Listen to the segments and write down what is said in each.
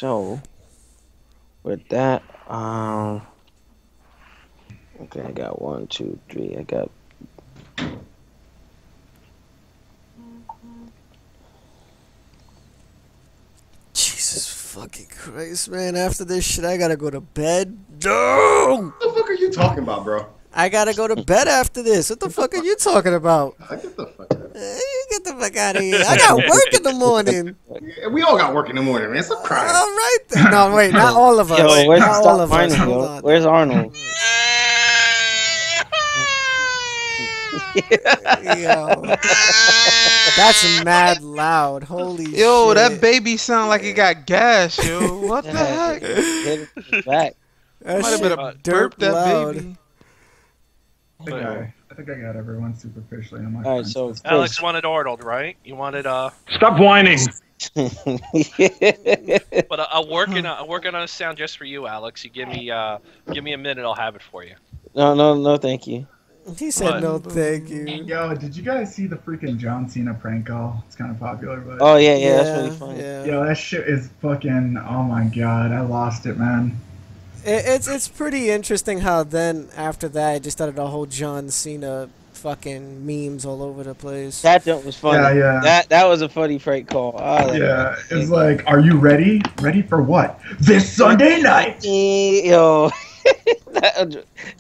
So with that, okay, I got 1, 2, 3. I got. Jesus fucking Christ, man. After this shit, I gotta go to bed. No! What the fuck are you talking about, bro? I gotta go to bed after this. What the fuck are you talking about? Get the fuck out. You get the fuck out of here. I got work in the morning. Yeah, we all got work in the morning, man. Stop All crying. right then. No, wait, not all of us. Yo, where's Not all Stop of us. Mining, Hold yo? on. Where's Arnold? Yo. That's mad loud. Holy shit. Yo, that baby sound like he got gas, yo. What the heck? Hit it from the back. That Might have shit been a dirt burp that loud. baby. I think I got everyone superficially on my All right, friends so list. Alex wanted Arnold, right? You wanted Stop whining. but I'm working on a sound just for you, Alex. You give me a minute, I'll have it for you. No, thank you. He said What? no thank you. Yo, did you guys see the freaking John Cena prank call? It's kind of popular, but Oh yeah, that's really funny. Yeah. yo, that shit is fucking. Oh my god, I lost it, man. It's pretty interesting how then after that it just started a whole John Cena fucking memes all over the place. That joke was funny. Yeah, yeah. That was a funny prank call. Yeah, it's like, are you ready? Ready for what? This Sunday night. Yo.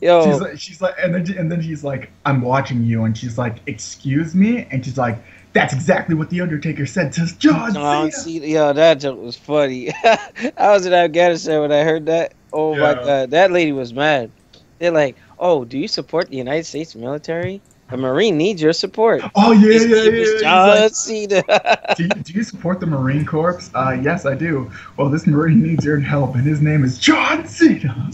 Yo. She's like, and then she's like, I'm watching you, and she's like, excuse me, and she's like, that's exactly what the Undertaker said to John Cena. Yo, that joke was funny. I was in Afghanistan when I heard that. Oh my god, that lady was mad. They're like, "Oh, do you support the United States military? A Marine needs your support." Oh yeah, His yeah, name yeah. is He's John like, Cena. do you support the Marine Corps? Yes, I do. Well, this Marine needs your help, and his name is John Cena.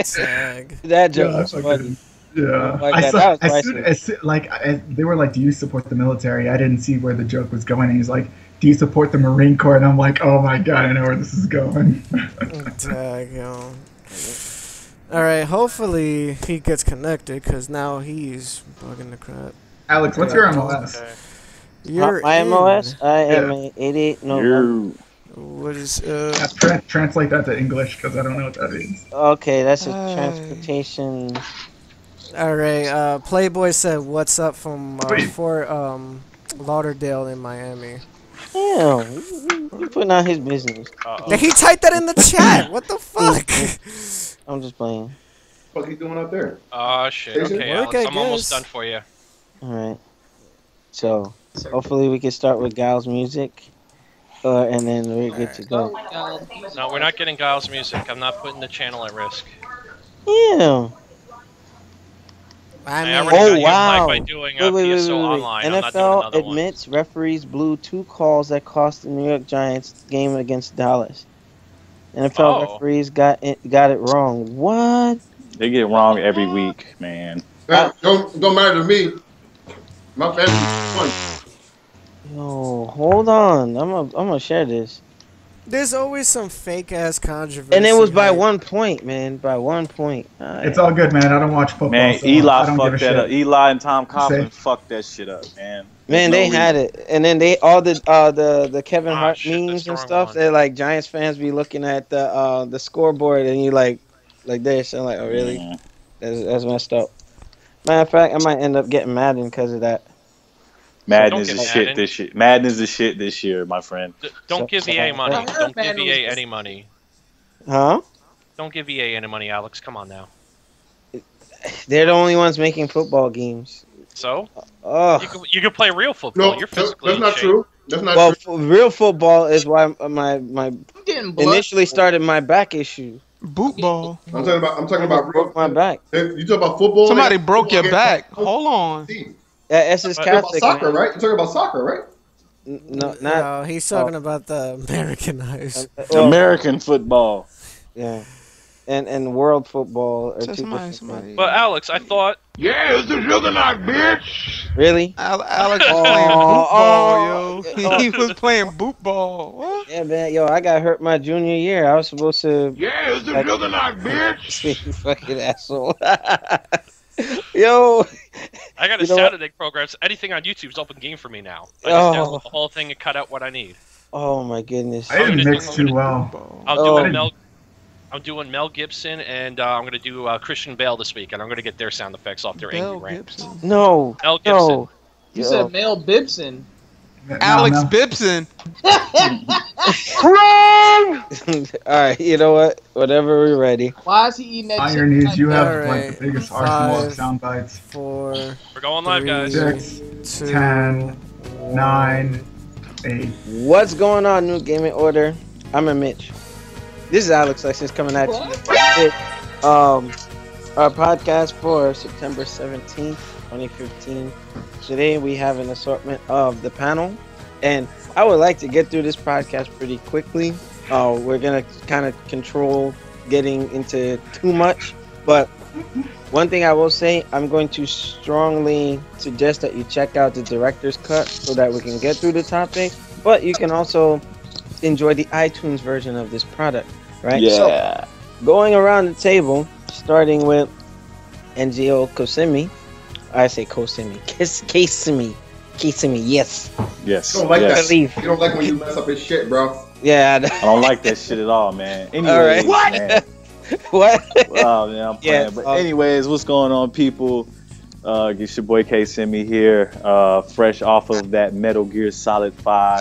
Sag. That joke Yeah, was I funny. Yeah, Like I that. saw, That was as soon, priceless. they were like, "Do you support the military?" I didn't see where the joke was going, and he's like, "Do you support the Marine Corps?" And I'm like, "Oh my god, I know where this is going." Tag, yo. All right, hopefully he gets connected because now he's bugging the crap. Alex, what's your MLS? Okay. You're My in. MOS, I am a 88. No, What is Translate that to English because I don't know what that means. okay, that's a transportation. All right, Playboy said, "What's up from Fort Lauderdale in Miami?" Damn, you putting out his business. Yeah, he typed that in the chat. What the fuck? I'm just playing. What he doing out there? Oh shit. Okay, Work, Alex, I I'm almost guess. done for you. All right. So hopefully we can start with Gal's music, and then we're good to go. No, we're not getting Giles' music. I'm not putting the channel at risk. Yeah. I I mean, already got you wow. by doing Wait. PSO online. I'm not doing NFL another one. admits referees blew 2 calls that cost the New York Giants game against Dallas. NFL referees got it wrong. What? They get it wrong every week, man. That don't matter to me. My family won. Yo, hold on. I'm gonna share this. there's always some fake ass controversy. And it was by like- 1 point, man. By 1 point. It's all good, man. I don't watch football. Man, so Eli I don't give a fucked that shit. up. Eli and Tom Coughlin Safe. fucked that shit up, man. Man, they had it, and then they all the Kevin Hart shit, that's memes the and wrong stuff. one. They're like Giants fans be looking at the scoreboard, and you like this. I'm like, oh really? Mm. That's messed up. Matter of fact, I might end up getting Madden because of that. Madden Don't is the get shit Madden. this year. Madden is the shit this year, my friend. Don't give So- EA money. I Don't give EA any money. Huh? Don't give EA any money, Alex. Come on now. They're the only ones making football games. So Oh, you can play real football. No, You're physically that's not in shape. true. That's not well, true. real football is why my Getting blood. initially started my back issue. Boot ball. I'm talking about real. Broke my back. You talking about football? Somebody and broke your football back. games? Hold on. Team. Essex You're talking about Catholic. soccer, man. right? You're talking about soccer, right? No, not No, he's talking about the Americanized. well, American football. yeah, and world football are So two somebody, different somebody. things. But Alex, I thought Yeah, it's the juggernaut, bitch. Really? Alex was Oh, playing boot ball, oh, yo. oh. He was playing boot ball. What? Yeah, man. Yo, I got hurt my junior year. I was supposed to. Yeah, it's the Like- juggernaut, bitch. You fucking asshole. Yo. I got a You know what? Saturday program. So anything on YouTube is open game for me now. I just Oh. download the whole thing and cut out what I need. Oh my goodness. I didn't mix too well. I'm doing Mel Gibson, and I'm gonna do Christian Bale this week, and I'm gonna get their sound effects off their angry rants. No. Mel Gibson. No. You said Mel Bibson. Alex No. Bibson. All right, you know what? Whenever we're ready. Why is he eating that On chicken your knees, like you that? have Alright, like the biggest arsenal of 5, sound bites. 4, We're going live, guys. 6, 2, 10, 9, 8. What's going on, New Gaming Order? I'm a Mitch. This is Alex Lexus coming at you. Our podcast for September 17th, 2015. Today we have an assortment of the panel, and I would like to get through this podcast pretty quickly. We're gonna kind of control getting into too much, but one thing I will say, I'm going to strongly suggest that you check out the director's cut so that we can get through the topic, but you can also enjoy the iTunes version of this product, right? Yeah. So, going around the table, starting with NGO Kosemi. I say Kosemi. Kasemi, yes. Yes. You don't like yes. that. You don't like when you mess up his shit, bro. Yeah. I don't like that shit at all, man. Anyways, All right. what? Man. What? Oh, man, I'm playing. Yeah, But anyways, what's going on, people? It's your boy K-Simi here, fresh off of that Metal Gear Solid 5.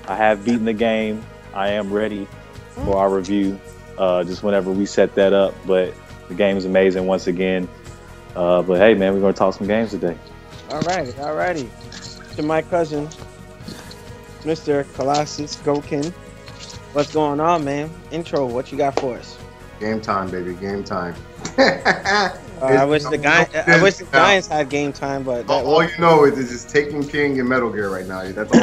I have beaten the game. I am ready for our review, just whenever we set that up. But the game is amazing once again. But hey, man, we're going to talk some games today. Alrighty. To my cousin, Mr. Colossus Gokin. What's going on, man? Intro, what you got for us? Game time, baby. Game time. I wish the Giants had game time, but all you know is just Taken King and Metal Gear right now. That's all.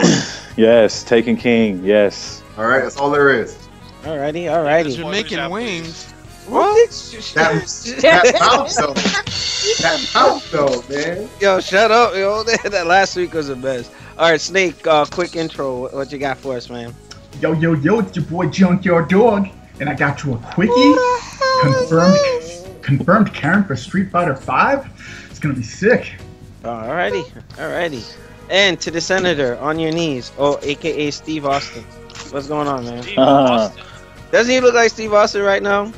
Yes, Taken King, yes. All right, that's all there is. Alrighty. Jamaican wings. That mouth though. That mouth though, man. Yo, shut up, yo. That last week was the best. All right, Snake, quick intro. What you got for us, man? Yo, it's your boy Junkyard Dog, and I got you a quickie. Confirmed Karen for Street Fighter 5. It's gonna be sick. Alrighty. And to the senator, on your knees. Oh, aka Steve Austin. What's going on, man? Steve Austin. Doesn't he look like Steve Austin right now?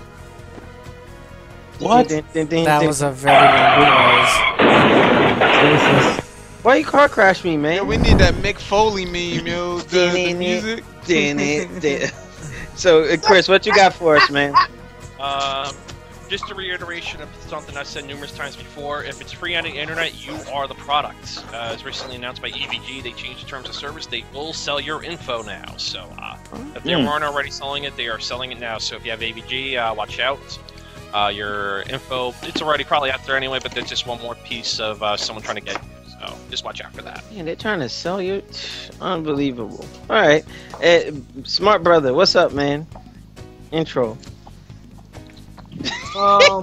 What? That was a very long pause. Why you car crash me, man? Yo, we need that Mick Foley meme, yo. The music. So, Chris, what you got for us, man? Just a reiteration of something I've said numerous times before. If it's free on the internet, you are the product. As recently announced by EVG, they changed the terms of service. They will sell your info now. So if they weren't already selling it, they are selling it now. So if you have AVG, watch out. Your info, it's already probably out there anyway, but there's just one more piece of someone trying to get you. So just watch out for that. Man, they're trying to sell you? Unbelievable. All right. Smart brother, what's up, man? Intro. No,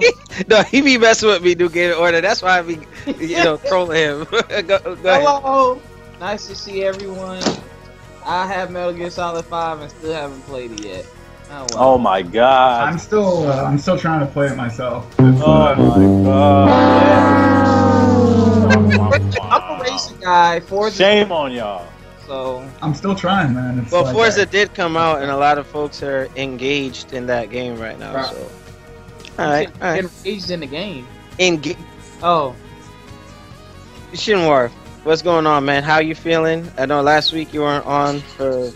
he be messing with me, New Game Order. That's why I be, trolling him. go ahead. Hello. Nice to see everyone. I have Metal Gear Solid 5 and still haven't played it yet. Oh my god. I'm still trying to play it myself. Oh my god. I'm a racing guy. Forza. Shame on y'all. So I'm still trying, man. It's Well, like Forza did come out, and a lot of folks are engaged in that game right now. Right. So, all right. engaged in the game. Oh, Shinwar, what's going on, man? How you feeling? I know last week you weren't on for,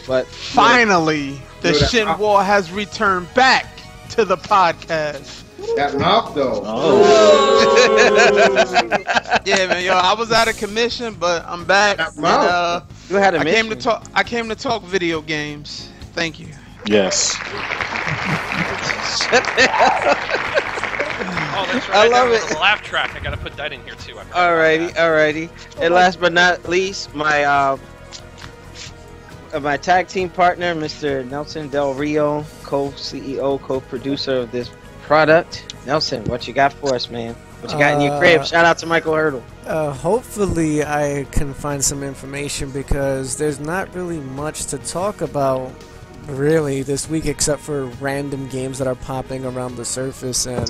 but Finally, the Shin War has returned back to the podcast. That mouth though. Yeah, man, yo, I was out of commission, but I'm back. That mouth. You had a I mission. came to talk video games. Thank you. Yes. Oh, that's right. I love it. The laugh track. I gotta put that in here too. Alrighty. And last but not least, my tag team partner, Mr. Nelson Del Rio, co-CEO, co-producer of this product. Nelson, what you got for us, man? What you got in your crib? Shout out to Michael Hurdle. Hopefully I can find some information because there's not really much to talk about really this week except for random games that are popping around the surface, and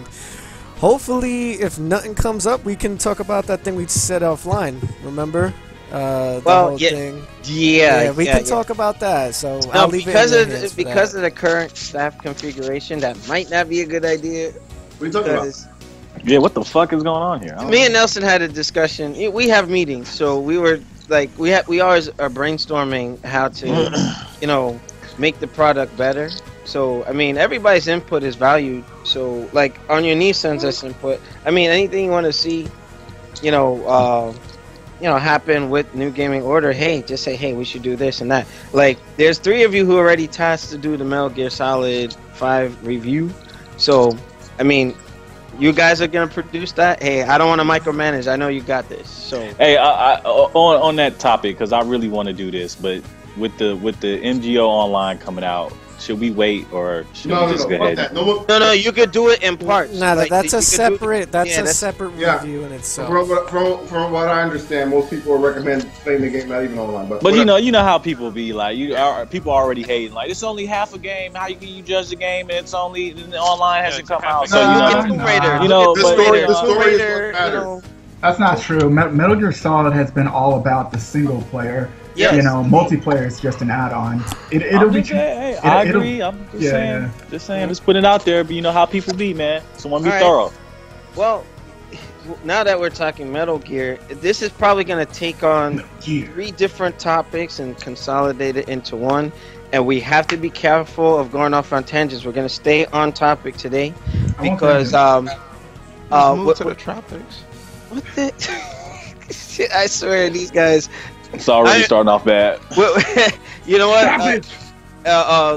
hopefully if nothing comes up we can talk about that thing we said offline, remember? The Well, whole yeah, thing. Yeah, we yeah, can talk about that. So No, I'll leave because it in of your hands for because that. of the current staff configuration, that might not be a good idea. What are you talking about? Because Yeah, what the fuck is going on here? I don't me know. and Nelson had a discussion. We have meetings, so we were like, we always are brainstorming how to, make the product better. So I mean, everybody's input is valued. So like on your niece sends us input. I mean, anything you want to see, happen with New Gaming Order. Hey, just say, hey, we should do this and that. Like, there's 3 of you who are already tasked to do the Metal Gear Solid 5 review. So I mean, you guys are gonna produce that. Hey, I don't want to micromanage. I know you got this. So Hey, on that topic, because I really want to do this, but with the NGO Online coming out, should we wait or should we just go fuck ahead? that. no, you could do it in parts. No, Like, that's you a could do- separate. That's yeah, a separate yeah. review in itself. From what I understand, most people recommend playing the game not even online. But But you know how people be like, people already hating like it's only half a game. How can you judge the game and it's only the online hasn't it's come half out? a So game. you Look know, at Tomb Raider. you know, the but, story, uh, the story is Raider, what matters. That's not true. Metal Gear Solid has been all about the single player. Yes. You know, multiplayer is just an add-on. It'll I'm be. just saying, hey, it'll- I it'll- agree. I'm just yeah, saying, yeah. just saying, just put it out there. But you know how people be, man. So want to be All right. thorough. Well, now that we're talking Metal Gear, this is probably gonna take on Yeah. 3 different topics and consolidate it into one. And we have to be careful of going off on tangents. We're gonna stay on topic today I want because tangents. Let's move what to the tropics. the? I swear these guys. It's already starting off bad. You know what?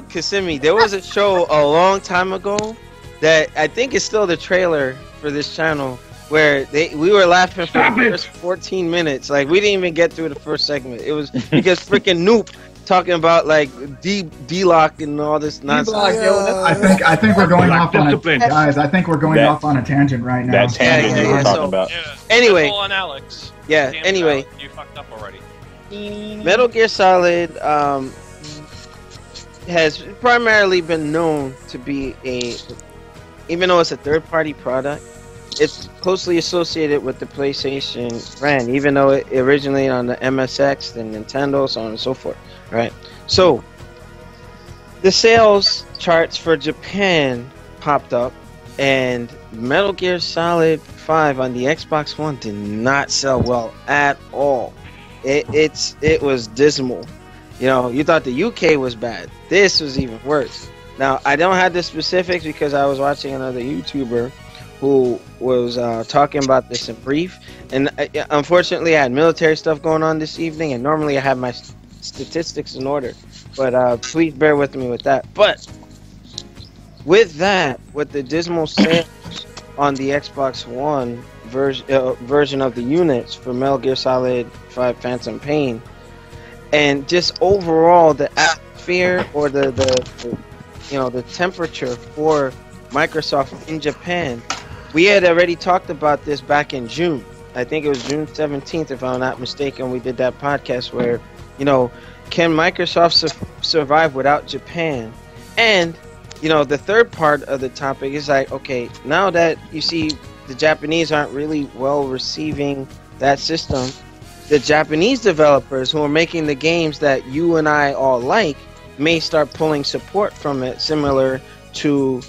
Kissimmee, there was a show a long time ago that I think is still the trailer for this channel where we were laughing for the first 14 minutes. Like, we didn't even get through the first segment. It was because freaking Noop talking about like D-Lock and all this nonsense. I think we're going off on a discipline. guys. I think we're going That- off on a tangent right now. That tangent you were yeah, talking so- about. Yeah. Anyway. Simple on Alex. Yeah, Damn it, anyway. Alex, you fucked up already. Metal Gear Solid has primarily been known to be even though it's a third-party product, it's closely associated with the PlayStation brand, even though it originated on the MSX, the Nintendo, so on and so forth, right? So, the sales charts for Japan popped up, and Metal Gear Solid 5 on the Xbox One did not sell well at all. It was dismal. You know, you thought the UK was bad. This was even worse. Now, I don't have the specifics because I was watching another YouTuber who was talking about this in brief. And unfortunately, I had military stuff going on this evening, and normally I have my statistics in order. But please bear with me with that. But with that, with the dismal sales on the Xbox One version of the units for Metal Gear Solid 5 Phantom Pain, and just overall the atmosphere or the temperature for Microsoft in Japan, we had already talked about this back in June. I think it was June 17th, if I'm not mistaken. We did that podcast where, can Microsoft survive without Japan? And the third part of the topic is like, okay, now that you see the Japanese aren't really well receiving that system, the Japanese developers who are making the games that you and I all like may start pulling support from it, similar to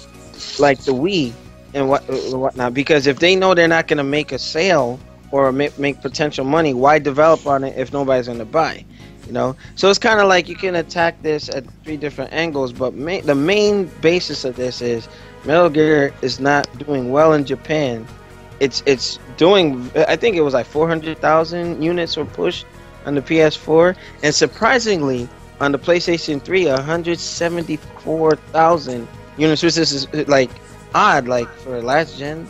like the Wii and whatnot. Because if they know they're not going to make a sale or make potential money, why develop on it if nobody's going to buy? So it's kind of like you can attack this at 3 different angles, but the main basis of this is Metal Gear is not doing well in Japan. It's doing, I think it was like 400,000 units were pushed on the PS4, and surprisingly on the PlayStation 3, 174,000 units, which is like odd, like for last gen.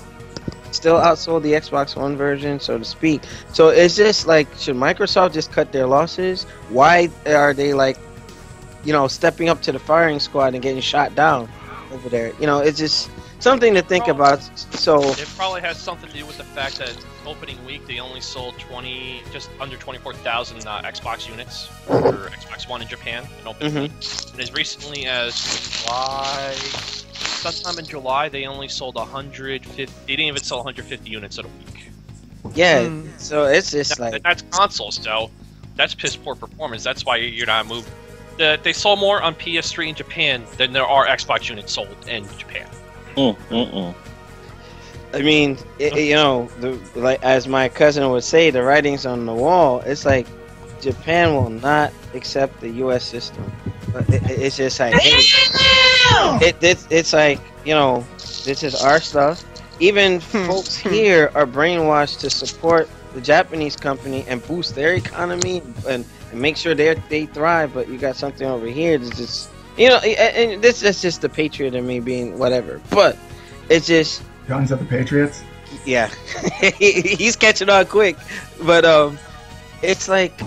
Still outsold the Xbox One version, so to speak. So it's just like, should Microsoft just cut their losses? Why are they like, stepping up to the firing squad and getting shot down over there? It's just something to think about. So It probably has something to do with the fact that opening week they only sold just under 24,000 Xbox units for Xbox One in Japan in opening week. And as recently as sometime in July, they only sold 150. They didn't even sell 150 units in a week. yeah, so it's just like, That's consoles, so That's piss poor performance. That's why you're not moving. They sold more on PS3 in Japan than there are Xbox units sold in Japan. I mean, like as my cousin would say, the writing's on the wall. It's like Japan will not accept the U.S. system. But it's just like, hey, it's like, this is our stuff. Even folks here are brainwashed to support the Japanese company and boost their economy and make sure they thrive. But you got something over here that's just, and this is just the patriot in me being whatever. But it's just. John's at the Patriots? Yeah. He's catching on quick. But it's like,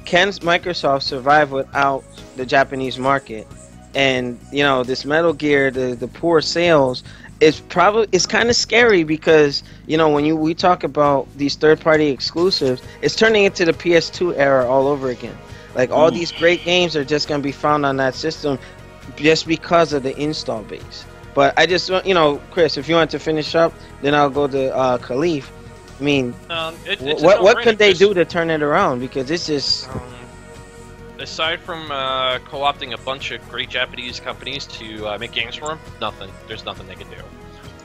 can Microsoft survive without the Japanese market? And, this Metal Gear, the poor sales, it's kind of scary because, when we talk about these third-party exclusives, it's turning into the PS2 era all over again. Like, all these great games are just going to be found on that system just because of the install base. But I just want, Chris, if you want to finish up, then I'll go to Khalif. I mean, what could they do to turn it around? Because it's just... aside from co-opting a bunch of great Japanese companies to make games for them, nothing. There's nothing they can do.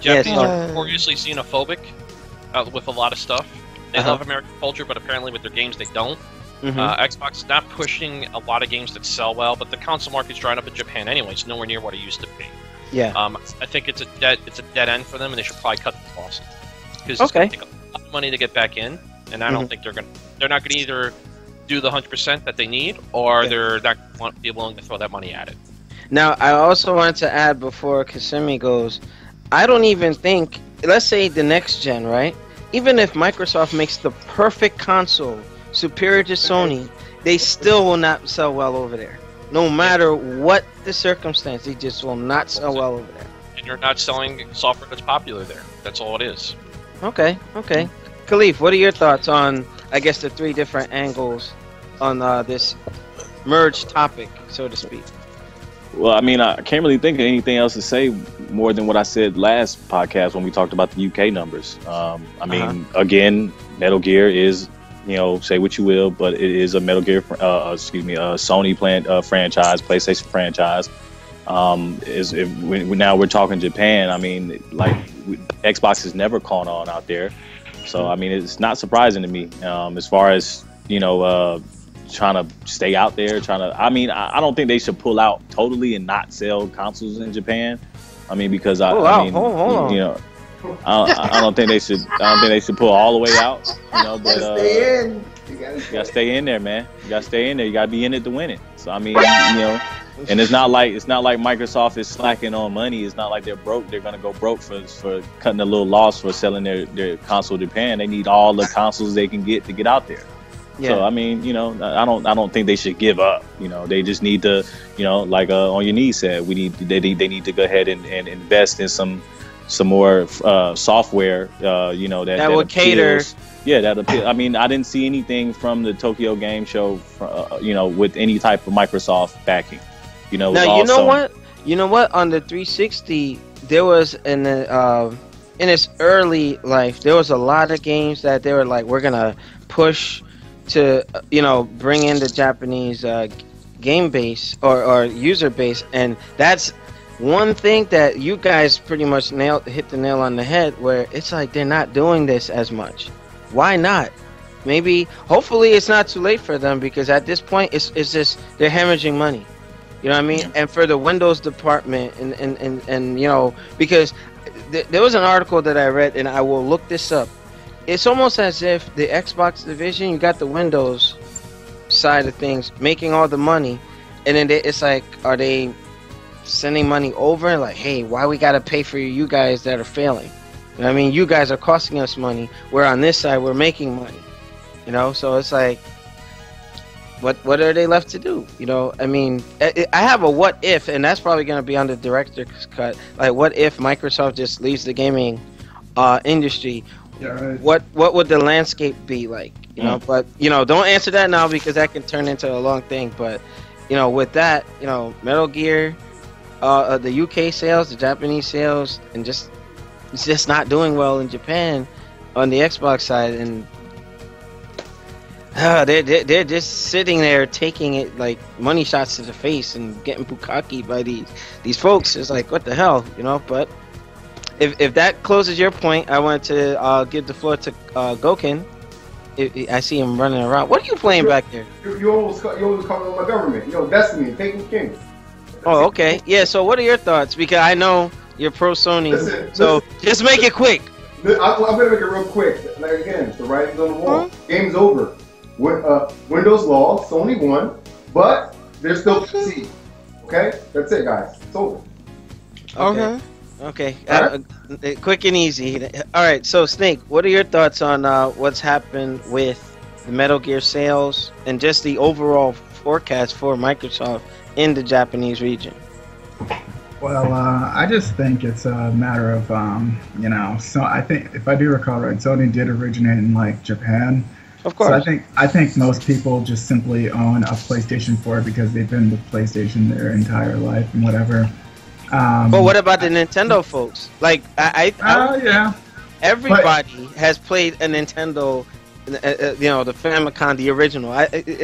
Japanese are notoriously xenophobic with a lot of stuff. They love American culture, but apparently with their games they don't. Xbox is not pushing a lot of games that sell well, but the console market's drying up in Japan anyway. It's nowhere near what it used to be. Yeah. I think it's a dead end for them, and they should probably cut the cost because it's going to take a lot of money to get back in, and I don't think they're not going to either do the 100% that they need, or they're not going to be willing to throw that money at it. Now, I also wanted to add before Kasumi goes, I don't even think, let's say the next gen, right? Even if Microsoft makes the perfect console superior to Sony, they still will not sell well over there. No matter what the circumstance, they just will not sell well over there. And you're not selling software that's popular there. That's all it is. Okay. Khalif, what are your thoughts on, I guess, the three different angles on this merged topic, so to speak? Well, I mean, I can't really think of anything else to say more than what I said last podcast when we talked about the UK numbers. I mean, again, Metal Gear is... say what you will, but it is a Metal Gear, Sony franchise, PlayStation franchise. Now we're talking Japan. I mean, like Xbox has never caught on out there, so I mean, it's not surprising to me. As far as trying to stay out there, I don't think they should pull out totally and not sell consoles in Japan. I mean, because hold on. I don't think they should. I don't think they should pull all the way out. But stay in. You gotta stay in there, man. You gotta stay in there. You gotta be in it to win it. So I mean, and it's not like Microsoft is slacking on money. It's not like they're broke. They're gonna go broke for cutting a little loss for selling their console to Japan. They need all the consoles they can get to get out there. Yeah. So I mean, I don't think they should give up. They just need to, like On Your Knees said, they need to go ahead and invest in some more software, that would cater. Yeah, that appeal. I mean, I didn't see anything from the Tokyo Game Show, with any type of Microsoft backing. Now, you know what? On the 360, there was in its early life, there was a lot of games that they were like, we're gonna push to, bring in the Japanese game base or user base, and that's one thing that you guys pretty much hit the nail on the head, where it's like they're not doing this as much. Why not? Hopefully it's not too late for them, because at this point it's just they're hemorrhaging money. You know what I mean? Yeah. And for the Windows department and because there was an article that I read, and I will look this up. It's almost as if the Xbox division, you got the Windows side of things making all the money, and then it's like, are they sending money over like, hey, why we gotta pay for you guys that are failing? You know what I mean? You guys are costing us money, where on this side we're making money. So it's like, what are they left to do? I mean, I have a what if, and that's probably going to be on the director's cut. Like, what if Microsoft just leaves the gaming industry? Yeah, right. What would the landscape be like? But don't answer that now, because that can turn into a long thing. But with that, Metal Gear, the UK sales, the Japanese sales, and it's just not doing well in Japan on the Xbox side, and They're just sitting there taking it like money shots to the face and getting bukkake by these folks. It's like, what the hell, you know? But if that closes your point, I wanted to give the floor to Gokin. I see him running around. What are you playing back there? You almost calling my government. Destiny, Taken King. Oh, okay. Yeah, so what are your thoughts? Because I know you're pro Sony, so just make it quick. I'm going to make it real quick. Like, again, the writing's on the wall. Game's over. Windows law, Sony won, but there's still PC. Okay? That's it, guys. It's over. Okay. Quick and easy. All right, so Snake, what are your thoughts on what's happened with the Metal Gear sales and just the overall forecast for Microsoft in the Japanese region? Well, I just think it's a matter of, so I think, if I do recall right, Sony did originate in, like, Japan. Of course. So I think most people just simply own a PlayStation 4 because they've been with PlayStation their entire life and whatever. But what about the Nintendo folks? Like, yeah. Everybody has played a Nintendo, the Famicom, the original.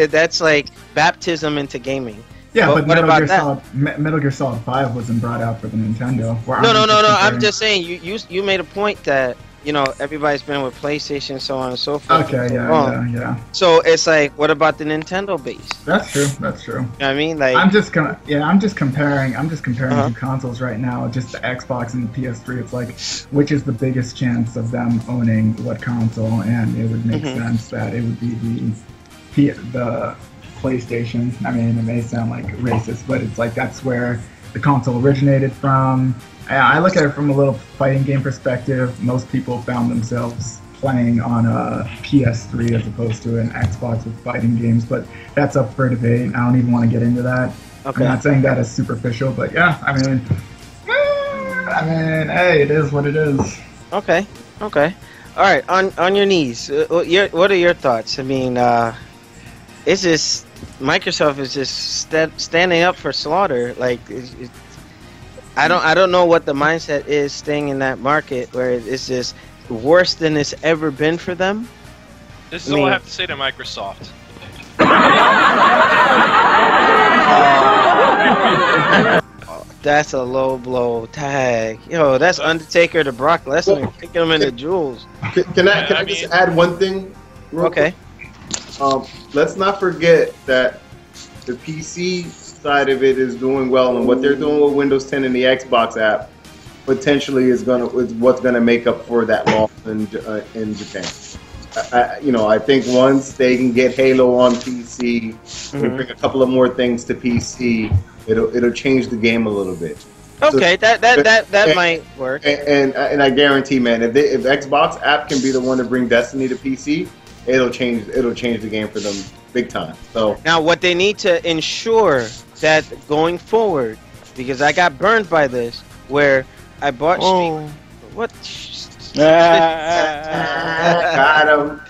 That's like baptism into gaming. Yeah, but what about that? Metal Gear Solid 5 wasn't brought out for the Nintendo. No. I'm just saying you made a point that everybody's been with PlayStation, so on and so forth. Okay, yeah. So it's like, what about the Nintendo base? That's true. You know what I mean? Like, I'm just comparing two consoles right now, just the Xbox and the PS3. It's like, which is the biggest chance of them owning what console? And it would make sense that it would be the PlayStation. I mean, it may sound like racist, but it's like that's where the console originated from. I look at it from a little fighting game perspective. Most people found themselves playing on a PS3 as opposed to an Xbox with fighting games, but that's up for debate. I don't even want to get into that. Okay. I'm not saying that as superficial, but yeah, I mean, hey, it is what it is. Okay. All right, on your knees. What are your thoughts? I mean, it's just Microsoft is just standing up for slaughter. Like, I don't know what the mindset is staying in that market where it's just worse than it's ever been for them. This is all I have to say to Microsoft. That's a low blow tag. That's Undertaker to Brock Lesnar, kicking him in the jewels. Can I just add one thing? Okay. Let's not forget that the PC side of it is doing well, and what they're doing with Windows 10 and the Xbox app potentially is what's gonna make up for that loss in Japan. I think once they can get Halo on PC, and bring a couple of more things to PC, it'll change the game a little bit. Okay, so, that might work. And I guarantee, man, if Xbox app can be the one to bring Destiny to PC, it'll change the game for them big time. So now, what they need to ensure that going forward, because I got burned by this, where I bought what? Got him.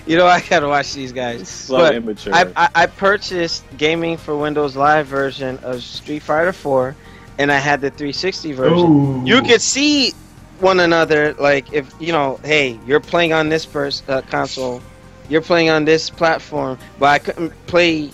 I gotta watch these guys. So immature. I purchased gaming for Windows Live version of Street Fighter 4, and I had the 360 version. Ooh. You could see one another, like, if hey, you're playing on this console, you're playing on this platform, but I couldn't play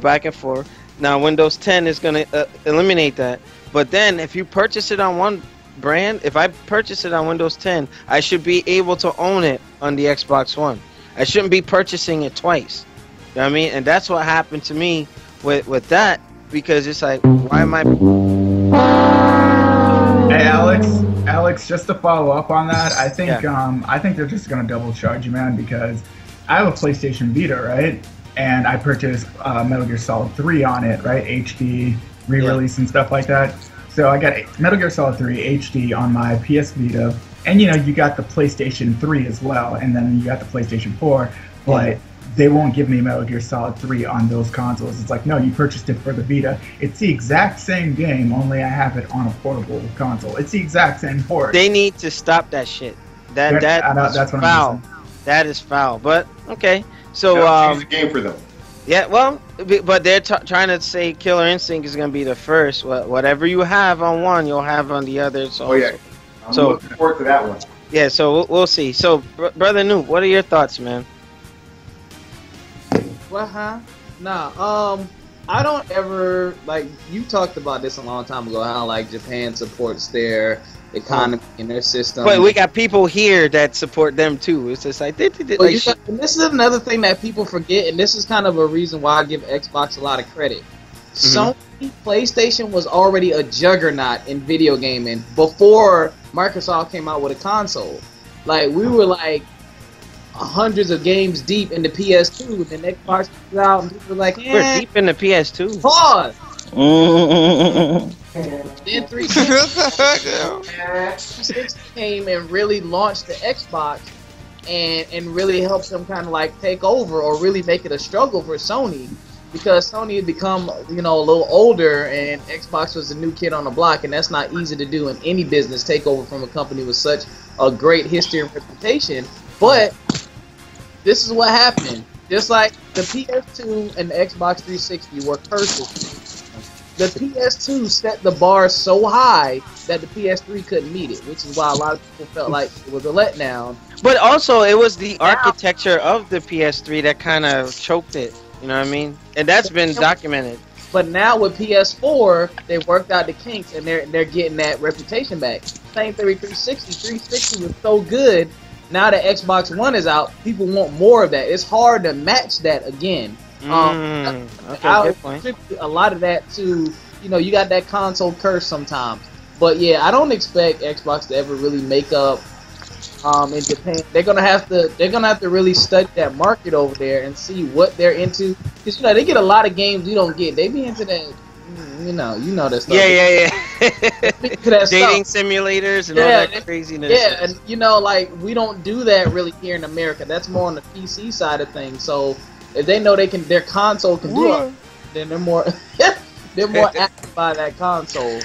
back and forth. Now Windows 10 is going to eliminate that, but then if you purchase it on one brand, if I purchase it on Windows 10, I should be able to own it on the Xbox One. I shouldn't be purchasing it twice. You know what I mean? And that's what happened to me with that, because it's like, why am I... Hey, Alex, just to follow up on that, I think they're just gonna double charge you, man, because I have a PlayStation Vita, right? And I purchased Metal Gear Solid 3 on it, right? HD re-release and stuff like that. So I got Metal Gear Solid 3 HD on my PS Vita, and you got the PlayStation 3 as well, and then you got the PlayStation 4, but they won't give me Metal Gear Solid 3 on those consoles. It's like, no, you purchased it for the Vita. It's the exact same game, only I have it on a portable console. It's the exact same port. They need to stop that shit. That's foul. That is foul. But okay, so change the game for them. Yeah, well, but they're trying to say Killer Instinct is going to be the first. Whatever you have on one, you'll have on the other. So, I'm looking forward to that one. Yeah, so we'll see. So, Brother Noob, what are your thoughts, man? Well, huh? Nah. I don't ever like. You talked about this a long time ago. How like Japan supports their economy and their system. But we got people here that support them too. It's just like, and this is another thing that people forget, and this is kind of a reason why I give Xbox a lot of credit. Sony PlayStation was already a juggernaut in video gaming before Microsoft came out with a console. Like we were like hundreds of games deep in the PS2, then Xbox was out, and people were like, we're deep in the PS2. Pause. Then 360 came and really launched the Xbox and really helped them kind of like take over or really make it a struggle for Sony, because Sony had become, you know, a little older and Xbox was a new kid on the block, and that's not easy to do in any business, take over from a company with such a great history and reputation. But this is what happened. Just like the PS2 and the Xbox 360 were curses. The PS2 set the bar so high that the PS3 couldn't meet it, which is why a lot of people felt like it was a letdown. But also, it was the architecture of the PS3 that kind of choked it. You know what I mean? And that's been documented. But now with PS4, they worked out the kinks and they're getting that reputation back. Same thing with 360. 360 was so good. Now that Xbox One is out, people want more of that. It's hard to match that again. Okay, I attribute a lot of that to, you know, you got that console curse sometimes. But yeah, I don't expect Xbox to ever really make up in Japan. They're gonna have to really study that market over there and see what they're into. Because, you know, they get a lot of games we don't get. They be into that, you know that stuff. Yeah. That dating stuff. simulators and all that craziness. Yeah, and you know, like, we don't do that really here in America. That's more on the PC side of things. So if they know their console can do it, then they're more apt to buy that console.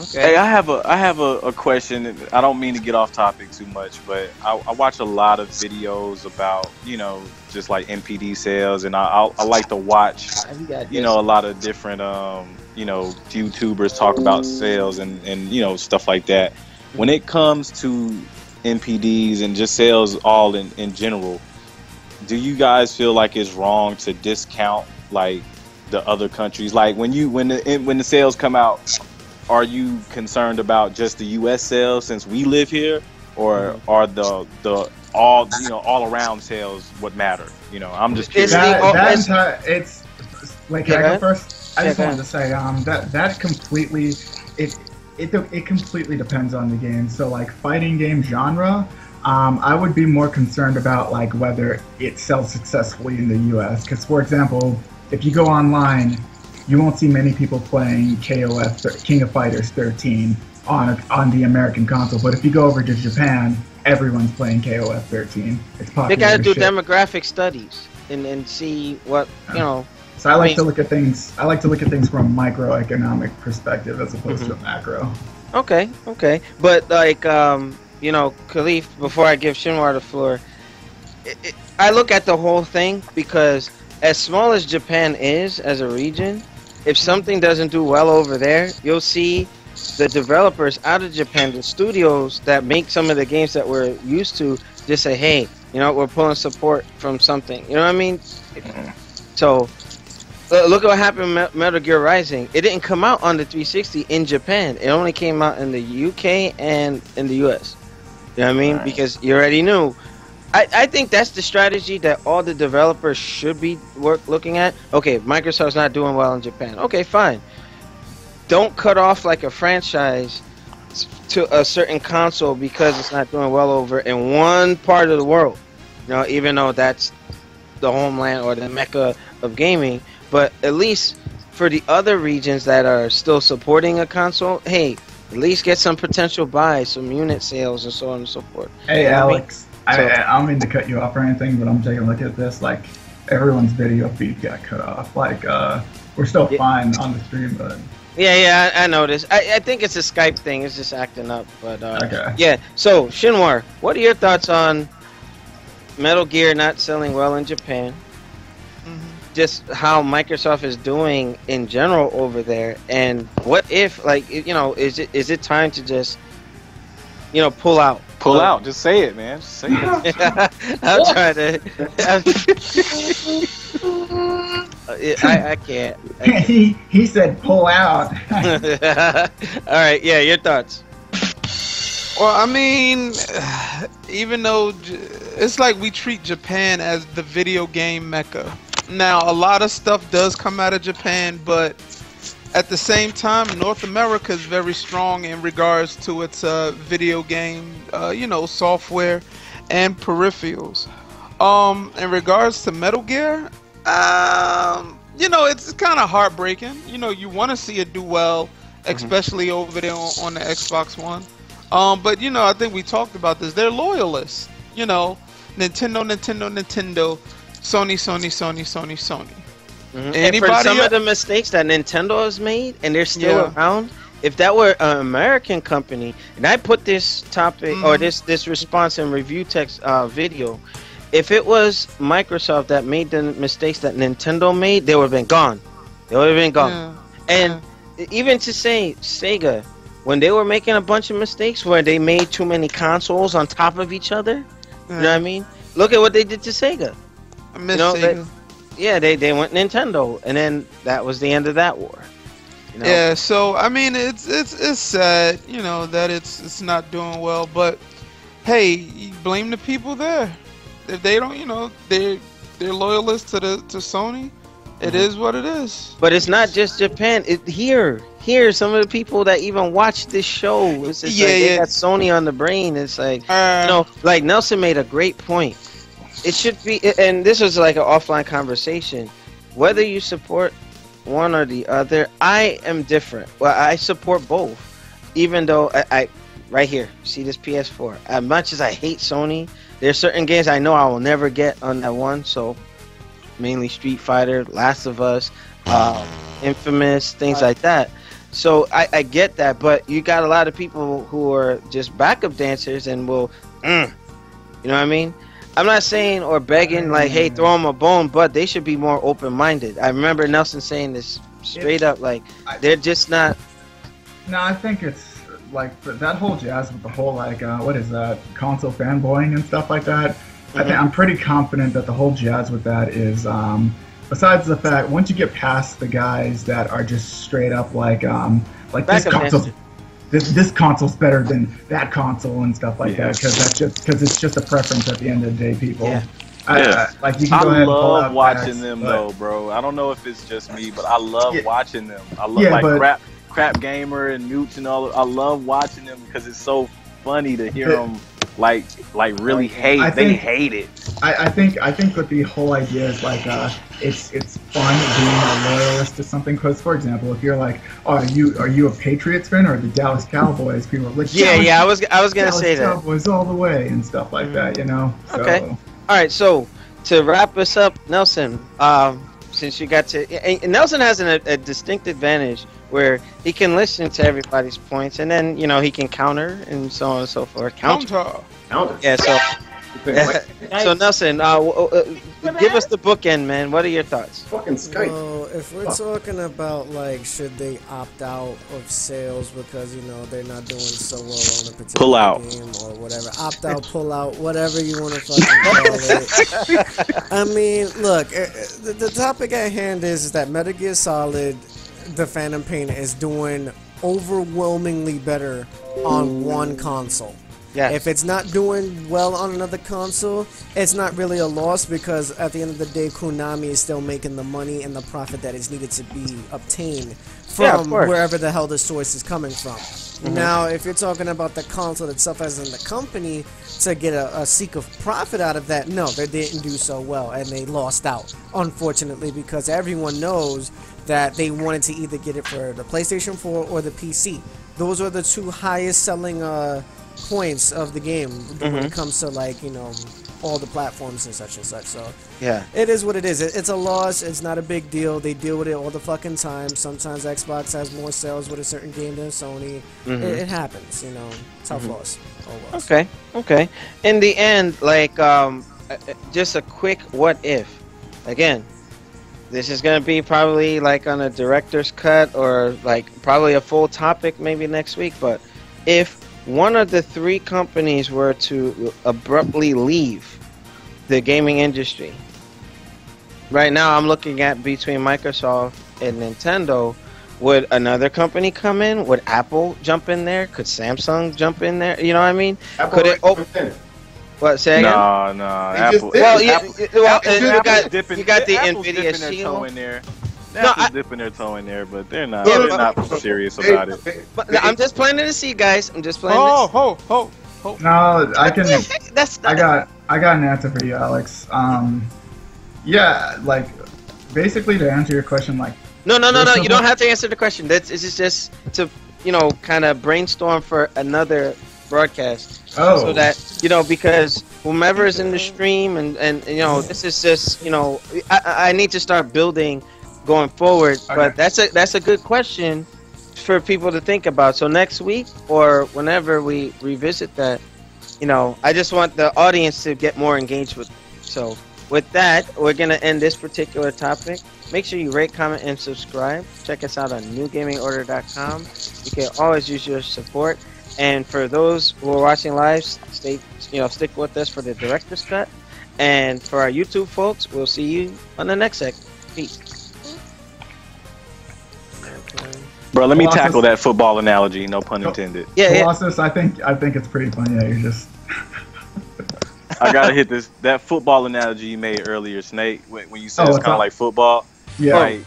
Okay. Hey, I have a question. I don't mean to get off topic too much, but I watch a lot of videos about, you know, just like NPD sales, and I like to watch, you know, a lot of different you know, YouTubers talk about sales and you know, stuff like that. When it comes to NPDs and just sales all in general, do you guys feel like it's wrong to discount like the other countries? Like when the sales come out, are you concerned about just the U.S. sales since we live here, or are the all around sales what matter? You know, I'm just curious. It's like, can I go first? I just wanted to say that completely it completely depends on the game. So like fighting game genre, I would be more concerned about like whether it sells successfully in the U.S. Because, for example, if you go online, you won't see many people playing KOF, King of Fighters 13 on the American console. But if you go over to Japan, everyone's playing KOF 13. It's popular. They got to do demographic studies and see what, you know. So I like to look at things. I like to look at things from a microeconomic perspective as opposed to a macro. Okay. But like, you know, Khalif, before I give Shinwar the floor, I look at the whole thing because as small as Japan is as a region, if something doesn't do well over there, you'll see the developers out of Japan, the studios that make some of the games that we're used to, just say, hey, you know, we're pulling support from something. You know what I mean? So look at what happened with Metal Gear Rising. It didn't come out on the 360 in Japan. It only came out in the UK and in the US. You know what I mean? Right. Because you already knew. I think that's the strategy that all the developers should be looking at. Okay, Microsoft's not doing well in Japan. Okay, fine. Don't cut off like a franchise to a certain console because it's not doing well over in one part of the world. You know, even though that's the homeland or the mecca of gaming. But at least for the other regions that are still supporting a console, hey, at least get some potential buys, some unit sales, and so on and so forth. Hey, Alex. I don't mean to cut you off or anything, but I'm taking a look at this. Like, everyone's video feed got cut off. Like, we're still fine on the stream, but... Yeah, I noticed. I think it's a Skype thing. It's just acting up. But okay. Yeah, so, Shinwar, what are your thoughts on Metal Gear not selling well in Japan? Just how Microsoft is doing in general over there, and what if, like, you know, is it time to just, you know, pull out? Pull out. Just say it, man. Just say it. I'm trying to. I can't. He said pull out. All right, yeah, your thoughts. Well, I mean, even though it's like we treat Japan as the video game mecca. Now, a lot of stuff does come out of Japan, but at the same time, North America is very strong in regards to its video game, software and peripherals. In regards to Metal Gear, it's kind of heartbreaking. You want to see it do well, especially over there on the Xbox One. But I think we talked about this. They're loyalists. Nintendo, Sony. And for some of the mistakes that Nintendo has made, and they're still around, if that were an American company, and I put this topic or this response and review text video, if it was Microsoft that made the mistakes that Nintendo made, they would have been gone. And even to say Sega, when they were making a bunch of mistakes where they made too many consoles on top of each other, you know what I mean? Look at what they did to Sega. I miss Sega. They went Nintendo, and then that was the end of that war. Yeah, so I mean, it's sad, that it's not doing well. But hey, you blame the people there. If they don't, they're loyalists to Sony. It is what it is. But it's not just Japan. Here, some of the people that even watch this show, it's just they got Sony on the brain. It's like, like Nelson made a great point. It should be, and this was like an offline conversation, whether you support one or the other. I am different. Well, I support both, even though I right here, see this PS4. As much as I hate Sony, there's certain games I know I will never get on that one. So mainly Street Fighter, Last of Us, Infamous, things like that. So I get that, but you got a lot of people who are just backup dancers and will, you know what I mean? I'm not saying or begging like, hey, throw them a bone, but they should be more open-minded. I remember Nelson saying this straight up, like they're just not. No, I think it's like that whole jazz with the whole like what is that, console fanboying and stuff like that. I think I'm pretty confident that the whole jazz with that is besides the fact once you get past the guys that are just straight up like this console's better than that console and stuff like that because it's just a preference at the end of the day, people. Like you can go ahead and pull out watching facts, them though, bro. I don't know if it's just me, but I love watching them. I love crap gamer and Mutes and all. I love watching them because it's so funny to hear them like really hate. They hate it. I think that the whole idea is like it's fun being a loyalist to something. Because for example, if you're like, oh, are you a Patriots fan or the Dallas Cowboys? People are like, I was gonna Dallas say that Cowboys all the way and stuff like that, So. Okay. All right. So to wrap us up, Nelson, since you got to, Nelson has a distinct advantage where he can listen to everybody's points and then he can counter and so on and so forth. Counter. Yeah. So Nelson, give us the bookend, man. What are your thoughts? Fucking Skype. Well, if we're talking about like should they opt out of sales because they're not doing so well on a particular game or whatever, opt out, pull out, whatever you want to fucking call it. I mean, look, the topic at hand is that Metal Gear Solid, the Phantom Pain, is doing overwhelmingly better on one console. Yes. If it's not doing well on another console, it's not really a loss because at the end of the day, Konami is still making the money and the profit that is needed to be obtained from wherever the hell the source is coming from. Now, if you're talking about the console itself as in the company to get a seek of profit out of that, no, they didn't do so well and they lost out, unfortunately, because everyone knows that they wanted to either get it for the PlayStation 4 or the PC. Those are the two highest selling points of the game when it comes to all the platforms and such. So it is what it is. It's a loss. It's not a big deal. They deal with it all the fucking time. Sometimes Xbox has more sales with a certain game than Sony. It happens, tough loss. Oh, well. Okay. In the end, just a quick what if. Again, this is gonna be probably like on a director's cut or probably a full topic maybe next week. But if one of the three companies were to abruptly leave the gaming industry, right now I'm looking at between Microsoft and Nintendo. Would another company come in? Would Apple jump in there? Could Samsung jump in there? You know what I mean? Apple Could it open? What? Say again? No. They just Apple. did. Well, Apple- you got dipping, you got the Apple's Nvidia dipping their toe Shield. in there. No, Apple's dipping their toe in there, but they're not. Yeah, they're but- not serious about it. But I'm just planting to see, guys. I'm just planting. Ho. No, I can. That's I got an answer for you, Alex. Yeah, like basically to answer your question, like No. There's You don't have to answer the question. This is just to, kind of brainstorm for another broadcast. Oh. So that, because whomever is in the stream and this is just, I need to start building going forward. Okay. But that's a good question for people to think about. So next week or whenever we revisit that, I just want the audience to get more engaged with it. So with that, we're going to end this particular topic. Make sure you rate, comment, and subscribe. Check us out on newgamingorder.com. You can always use your support. And for those who are watching live, stick with us for the director's cut. And for our YouTube folks, we'll see you on the next segment. Peace. Bro, let me Colossus- tackle that football analogy. No pun intended. Yeah. Colossus, I think it's pretty funny that you're just. I gotta hit this. That football analogy you made earlier, Snake, when you said it's what's kind of up? like football. Yeah. Like,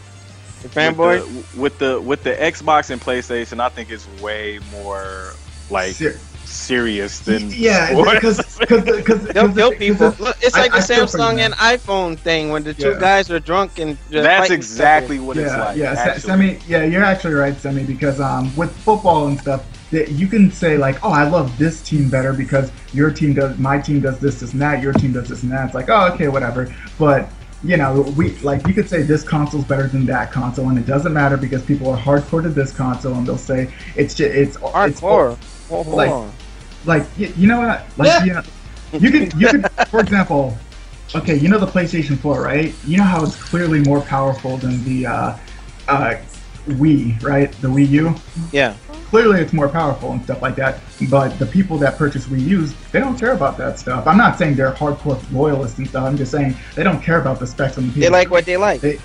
The fanboy? with the Xbox and PlayStation, I think it's way more like Ser- serious than Yeah, sports. because They'll kill people. Look, it's like the I still think Samsung that. and iPhone thing when the two Yeah. guys are drunk and just That's fighting exactly what it's Yeah, like. yeah, actually. Semi. Yeah, you're actually right, Semi. Because with football and stuff, that you can say like, "Oh, I love this team better because my team does this and that, your team does this and that." It's like, "Oh, okay, whatever." But you could say this console's better than that console, and it doesn't matter because people are hardcore to this console, and they'll say it's hardcore. Like you know what? Like you can for example, okay, the PlayStation 4, right? You know how it's clearly more powerful than the Wii, right? The Wii U. Yeah. Clearly, it's more powerful and stuff like that. But the people that purchase Wii U's, they don't care about that stuff. I'm not saying they're hardcore loyalists and stuff. I'm just saying they don't care about the specs on the PC. They like what they like. They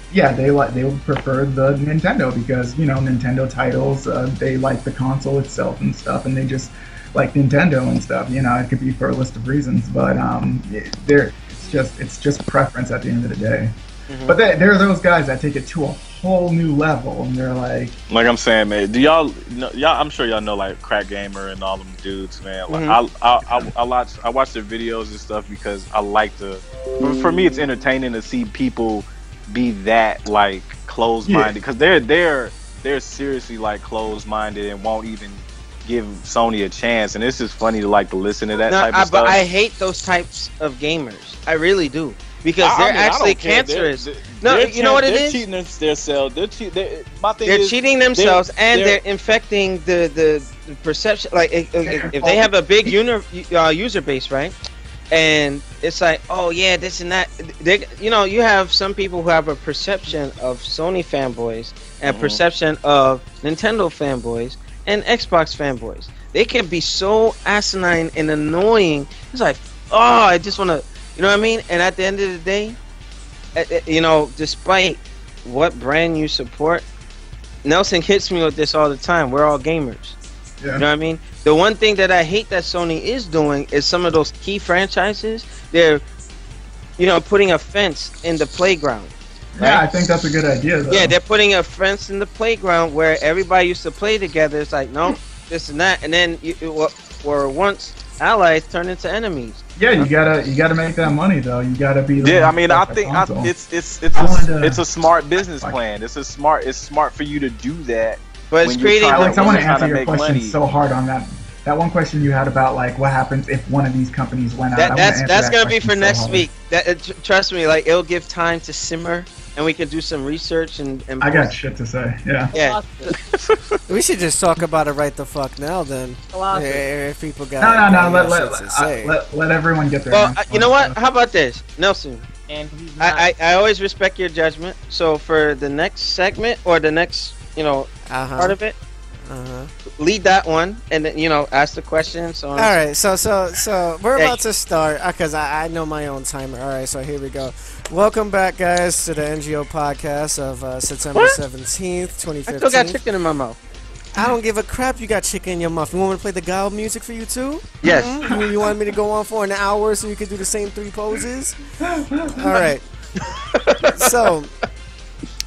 would prefer the Nintendo because Nintendo titles. They like the console itself and stuff, and they just like Nintendo and stuff. It could be for a list of reasons, but it's just preference at the end of the day. Mm-hmm. But there are those guys that take it to a whole new level, and they're like I'm saying, man. Do y'all I'm sure y'all know like Crack Gamer and all them dudes, man. Like Mm-hmm. I watch their videos and stuff because I like to. For me, it's entertaining to see people be that like closed-minded because they're seriously like closed-minded and won't even give Sony a chance. And it's just funny to listen to that type of stuff. But I hate those types of gamers. I really do. Because they're actually cancerous. You know what it is? They're cheating themselves. They're cheating themselves, and they're infecting the perception. Like if they have a big user base, right? And it's like, oh yeah, this and that. You have some people who have a perception of Sony fanboys and a perception of Nintendo fanboys and Xbox fanboys. They can be so asinine and annoying. It's like, oh, I just want to. You know what I mean? And at the end of the day, despite what brand you support, Nelson hits me with this all the time. We're all gamers. Yeah. You know what I mean? The one thing that I hate that Sony is doing is some of those key franchises, they're, putting a fence in the playground. Right? Yeah, I think that's a good idea, though. Yeah, they're putting a fence in the playground where everybody used to play together. It's like, no, this and that. And then were once allies turn into enemies. Yeah, you gotta make that money though. You gotta be. I think it's a smart business plan. It's smart for you to do that. But it's creating. Alex, I want to answer your question money. so hard on that. That one question you had about what happens if one of these companies went out. That's gonna be for next week. Trust me, it'll give time to simmer, and we can do some research and I got shit to say. Yeah. Yeah. We should just talk about it right the fuck now, then. If people got No. Let everyone get their. Well, you know what? How about this, Nelson? And I always respect your judgment. So for the next segment or the next part of it, lead that one, and then ask the question. So all right, so we're about to start because I know my own timer. All right, so here we go. Welcome back, guys, to the NGO Podcast of September 17th, 2015. I still got chicken in my mouth. I don't give a crap. You got chicken in your mouth. You want me to play the Guile music for you too? Yes. You want me to go on for an hour so you can do the same 3 poses? All right. So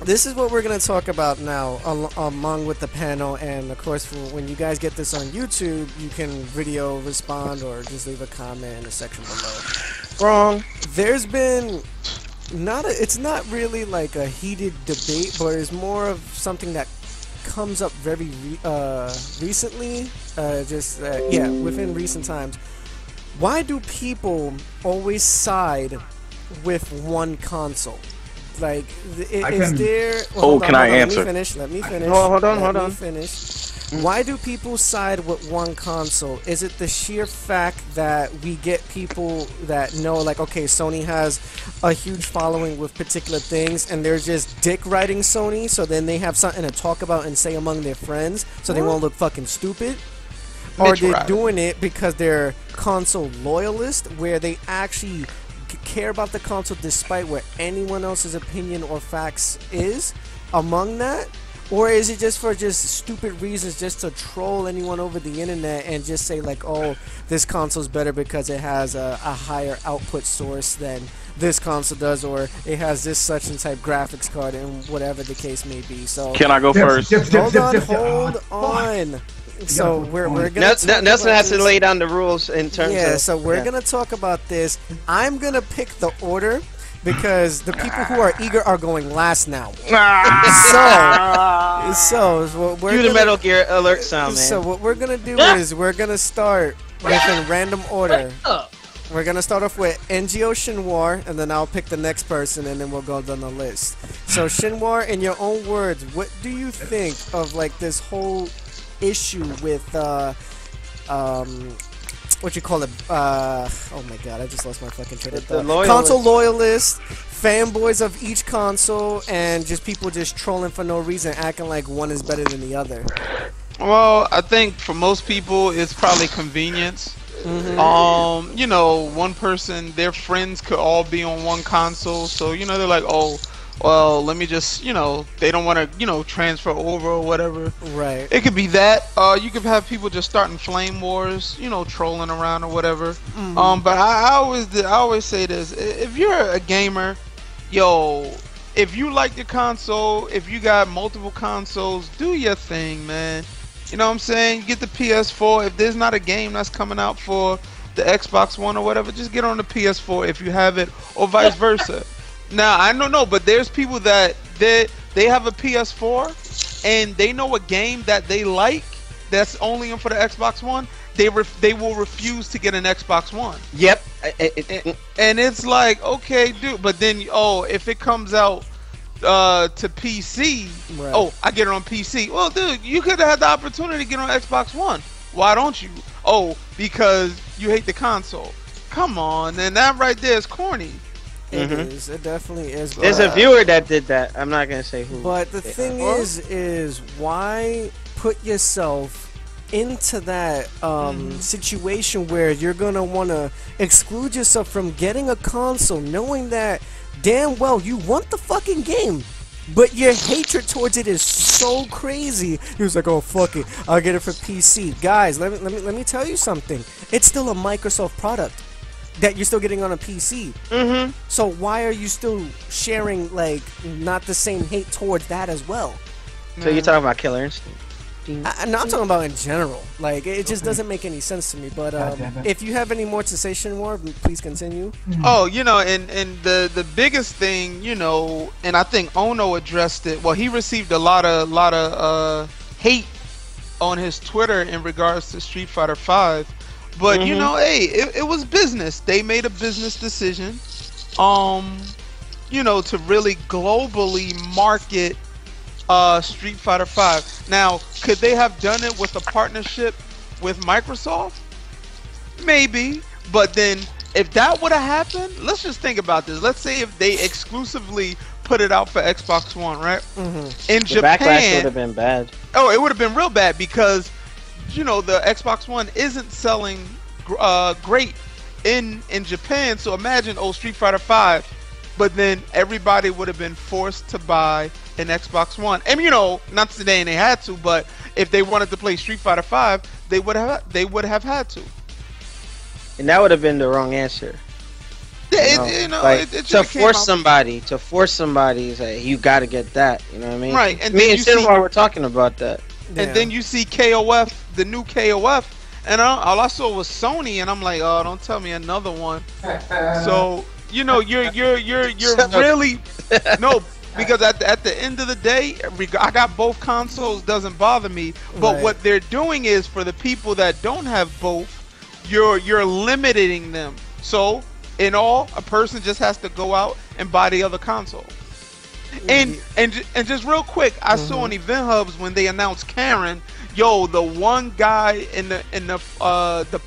this is what we're going to talk about now along with the panel, and of course when you guys get this on YouTube, you can video respond or just leave a comment in the section below. Wrong. There's been it's not really like a heated debate, but it's more of something that comes up very recently, within recent times. Why do people always side with one console? Like, is there... Well, can I answer? Let me finish. Hold on. Let me finish. Why do people side with one console? Is it the sheer fact that we get people that know, like, okay, Sony has a huge following with particular things, and they're just dick riding Sony, so then they have something to talk about and say among their friends, so they won't look fucking stupid? Or they're doing it because they're console loyalist, where they actually care about the console despite what anyone else's opinion or facts is among that? Or is it just for stupid reasons, just to troll anyone over the internet and just say like, oh, this console's better because it has a higher output source than this console does, or it has this such and type graphics card, and whatever the case may be. So can I go first? Hold on. So we're gonna Nelson has to lay down the rules in terms of... Yeah, so we're gonna talk about this. I'm gonna pick the order because the people who are eager are going last now. So Cue the Metal Gear alert sound, man. So what we're gonna do is we're gonna start within random order. We're gonna start off with NGO Shinwar, and then I'll pick the next person, and then we'll go down the list. So Shinwar, in your own words, what do you think of like this whole issue with what you call it? Oh my god, I just lost my fucking train of thought. Console loyalists, fanboys of each console, and just people just trolling for no reason, acting like one is better than the other. Well, I think for most people, it's probably convenience. One person, their friends could all be on one console, so they're like, oh, well, let me just, they don't want to, transfer over or whatever. Right. It could be that. You could have people just starting flame wars, trolling around or whatever. But I always say this: if you're a gamer, if you like the console, if you got multiple consoles, do your thing, man. You know what I'm saying? Get the PS4. If there's not a game that's coming out for the Xbox One or whatever, just get on the PS4 if you have it, or vice versa. Now, I don't know, but there's people that they have a PS4 and they know a game that they like that's only in for the Xbox One. They will refuse to get an Xbox One. Yep. And it's like, okay, dude, but then if it comes out to PC, right. I get it on PC. Well, dude, you could have had the opportunity to get on Xbox One. Why don't you? Because you hate the console. Come on, and that right there is corny. It is. It definitely is. There's a viewer that did that. I'm not gonna say who. But the thing is why put yourself into that situation where you're gonna want to exclude yourself from getting a console, knowing that damn well you want the fucking game, but your hatred towards it is so crazy. He was like, oh fuck it, I'll get it for PC. Guys, let me tell you something. It's still a Microsoft product that you're still getting on a PC. So why are you still sharing like not the same hate towards that as well? So you're talking about Killer Instinct? No, I'm talking about in general. Like, it just doesn't make any sense to me. But if you have any more to say, Shinwar, please continue. Oh, and the biggest thing, and I think Ono addressed it. Well, he received a lot of hate on his Twitter in regards to Street Fighter V. But hey, it was business. They made a business decision, to really globally market Street Fighter V. Now, could they have done it with a partnership with Microsoft? Maybe, but then if that would have happened, let's just think about this. Let's say if they exclusively put it out for Xbox One, right? Mm-hmm. In The Japan, backlash would have been bad. oh, it would have been real bad because, you know, the Xbox One isn't selling great in Japan. So imagine, Street Fighter 5, but then everybody would have been forced to buy an Xbox One. And you know, not saying they had to, but if they wanted to play Street Fighter 5, they would have had to. And that would have been the wrong answer. Yeah, Like, it to should've came force out- somebody is like, you got to get that. You know what I mean? Right, and Me then and you see- Sinwar were talking about that. And then you see KOF, the new KOF, and all I saw was Sony, and I'm like, oh, don't tell me another one. So you know, you're Shut up. really no, because at the end of the day, I got both consoles, doesn't bother me. But Right. what they're doing is, for the people that don't have both, you're limiting them. So in all, a person just has to go out and buy the other console. And just real quick, I saw on Event Hubs when they announced Karen, yo, the one guy in the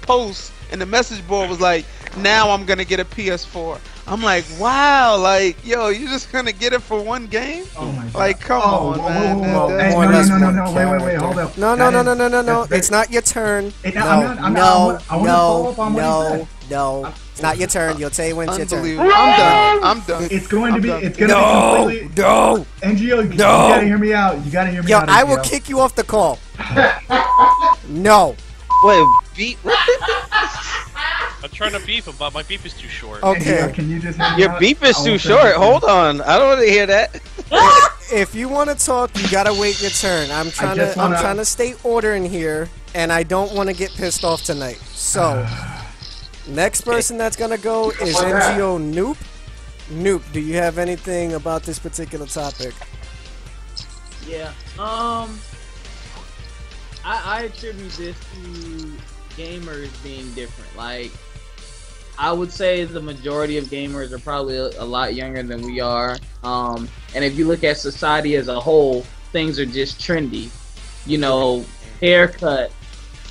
post in the message board was like, now I'm gonna get a PS4. I'm like, wow, like, yo, you just gonna get it for one game? Oh my god. Like, come Oh, on, whoa, man. whoa, whoa. That- Hey, More or no, less no, no, one no, wait, hold up. No, That is- no. that's very- It's not your turn. Hey, No, I wanna follow up on what he said. no. It's not your turn. You'll tell you when it's your turn. Unbelievable. I'm done. It's going to be. done. It's going to be completely. No. NGO, you gotta hear me out. You gotta hear me Yo, out. I will NGO. kick you off the call. No. Wait, beat? I'm trying to beep him, but my beep is too short. Okay. NGO, can you just hear me Your out? beep is I too won't say short. anything. Hold on. I don't want to hear that. If you want to talk, you gotta wait your turn. I'm trying to stay order in here, and I don't want to get pissed off tonight. So, next person that's gonna go is NGO Noop. Noop, do you have anything about this particular topic? Yeah. I attribute this to gamers being different. Like, I would say the majority of gamers are probably a lot younger than we are. And if you look at society as a whole, things are just trendy. You know, haircut,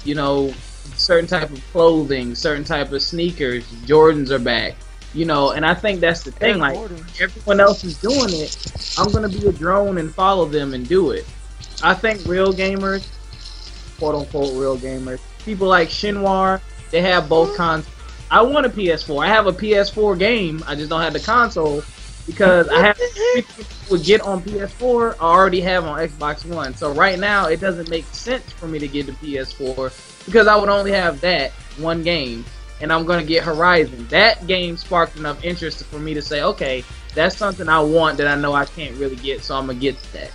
you know, certain type of clothing, certain type of sneakers. Jordans are back. You know, and I think that's the thing. Like, everyone else is doing it, I'm gonna be a drone and follow them and do it. I think real gamers, quote unquote real gamers, people like Shinwar, they have both consoles. I want a PS4. I have a PS4 game. I just don't have the console because I have would get on PS4. I already have on Xbox One. So right now it doesn't make sense for me to get the PS4 because I would only have that one game. And I'm gonna get Horizon. That game sparked enough interest for me to say, okay, that's something I want that I know I can't really get, so I'm gonna get that.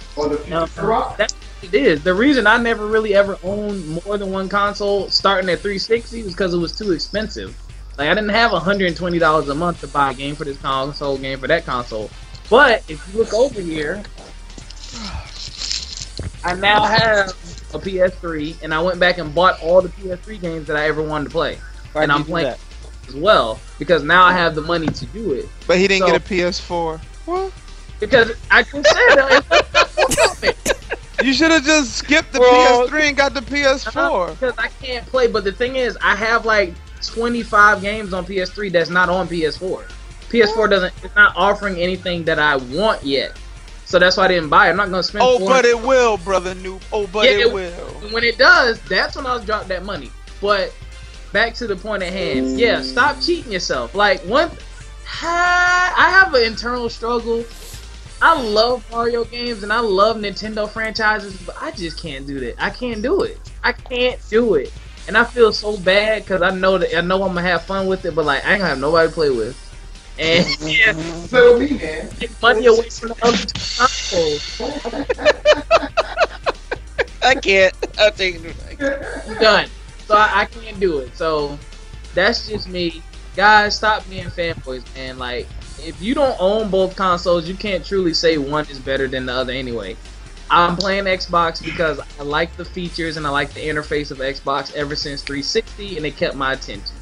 That's what it is. The reason I never really ever owned more than one console, starting at 360, was because it was too expensive. Like, I didn't have $120 a month to buy a game for this console, game for that console. But if you look over here, I now have a PS3, and I went back and bought all the PS3 games that I ever wanted to play. And I'm playing as well because now I have the money to do it. But he didn't So- get a PS4. What? Because I can say that You should have just skipped the Well- PS3 and got the PS4. because I can't play. But the thing is, I have like 25 games on PS3 that's not on PS4. PS4 it's not offering anything that I want yet. So that's why I didn't buy it. I'm not gonna spend. Oh, $400. but it will, brother Noob. Oh, but Yeah, it will. When it does, that's when I'll drop that money. But back to the point at hand. Yeah, stop cheating yourself. Like, I have an internal struggle. I love Mario games and I love Nintendo franchises, but I just can't do that. I can't do it. I can't do it. And I feel so bad because I know I'm gonna have fun with it, but like I ain't gonna have nobody to play with. And yeah, So me, man. take money away from the other two consoles. I can't. I'll take it. I'm done. So I can't do it. So that's just me. Guys, stop being fanboys, man. Like, if you don't own both consoles, you can't truly say one is better than the other anyway. I'm playing Xbox because I like the features and I like the interface of Xbox ever since 360, and it kept my attention.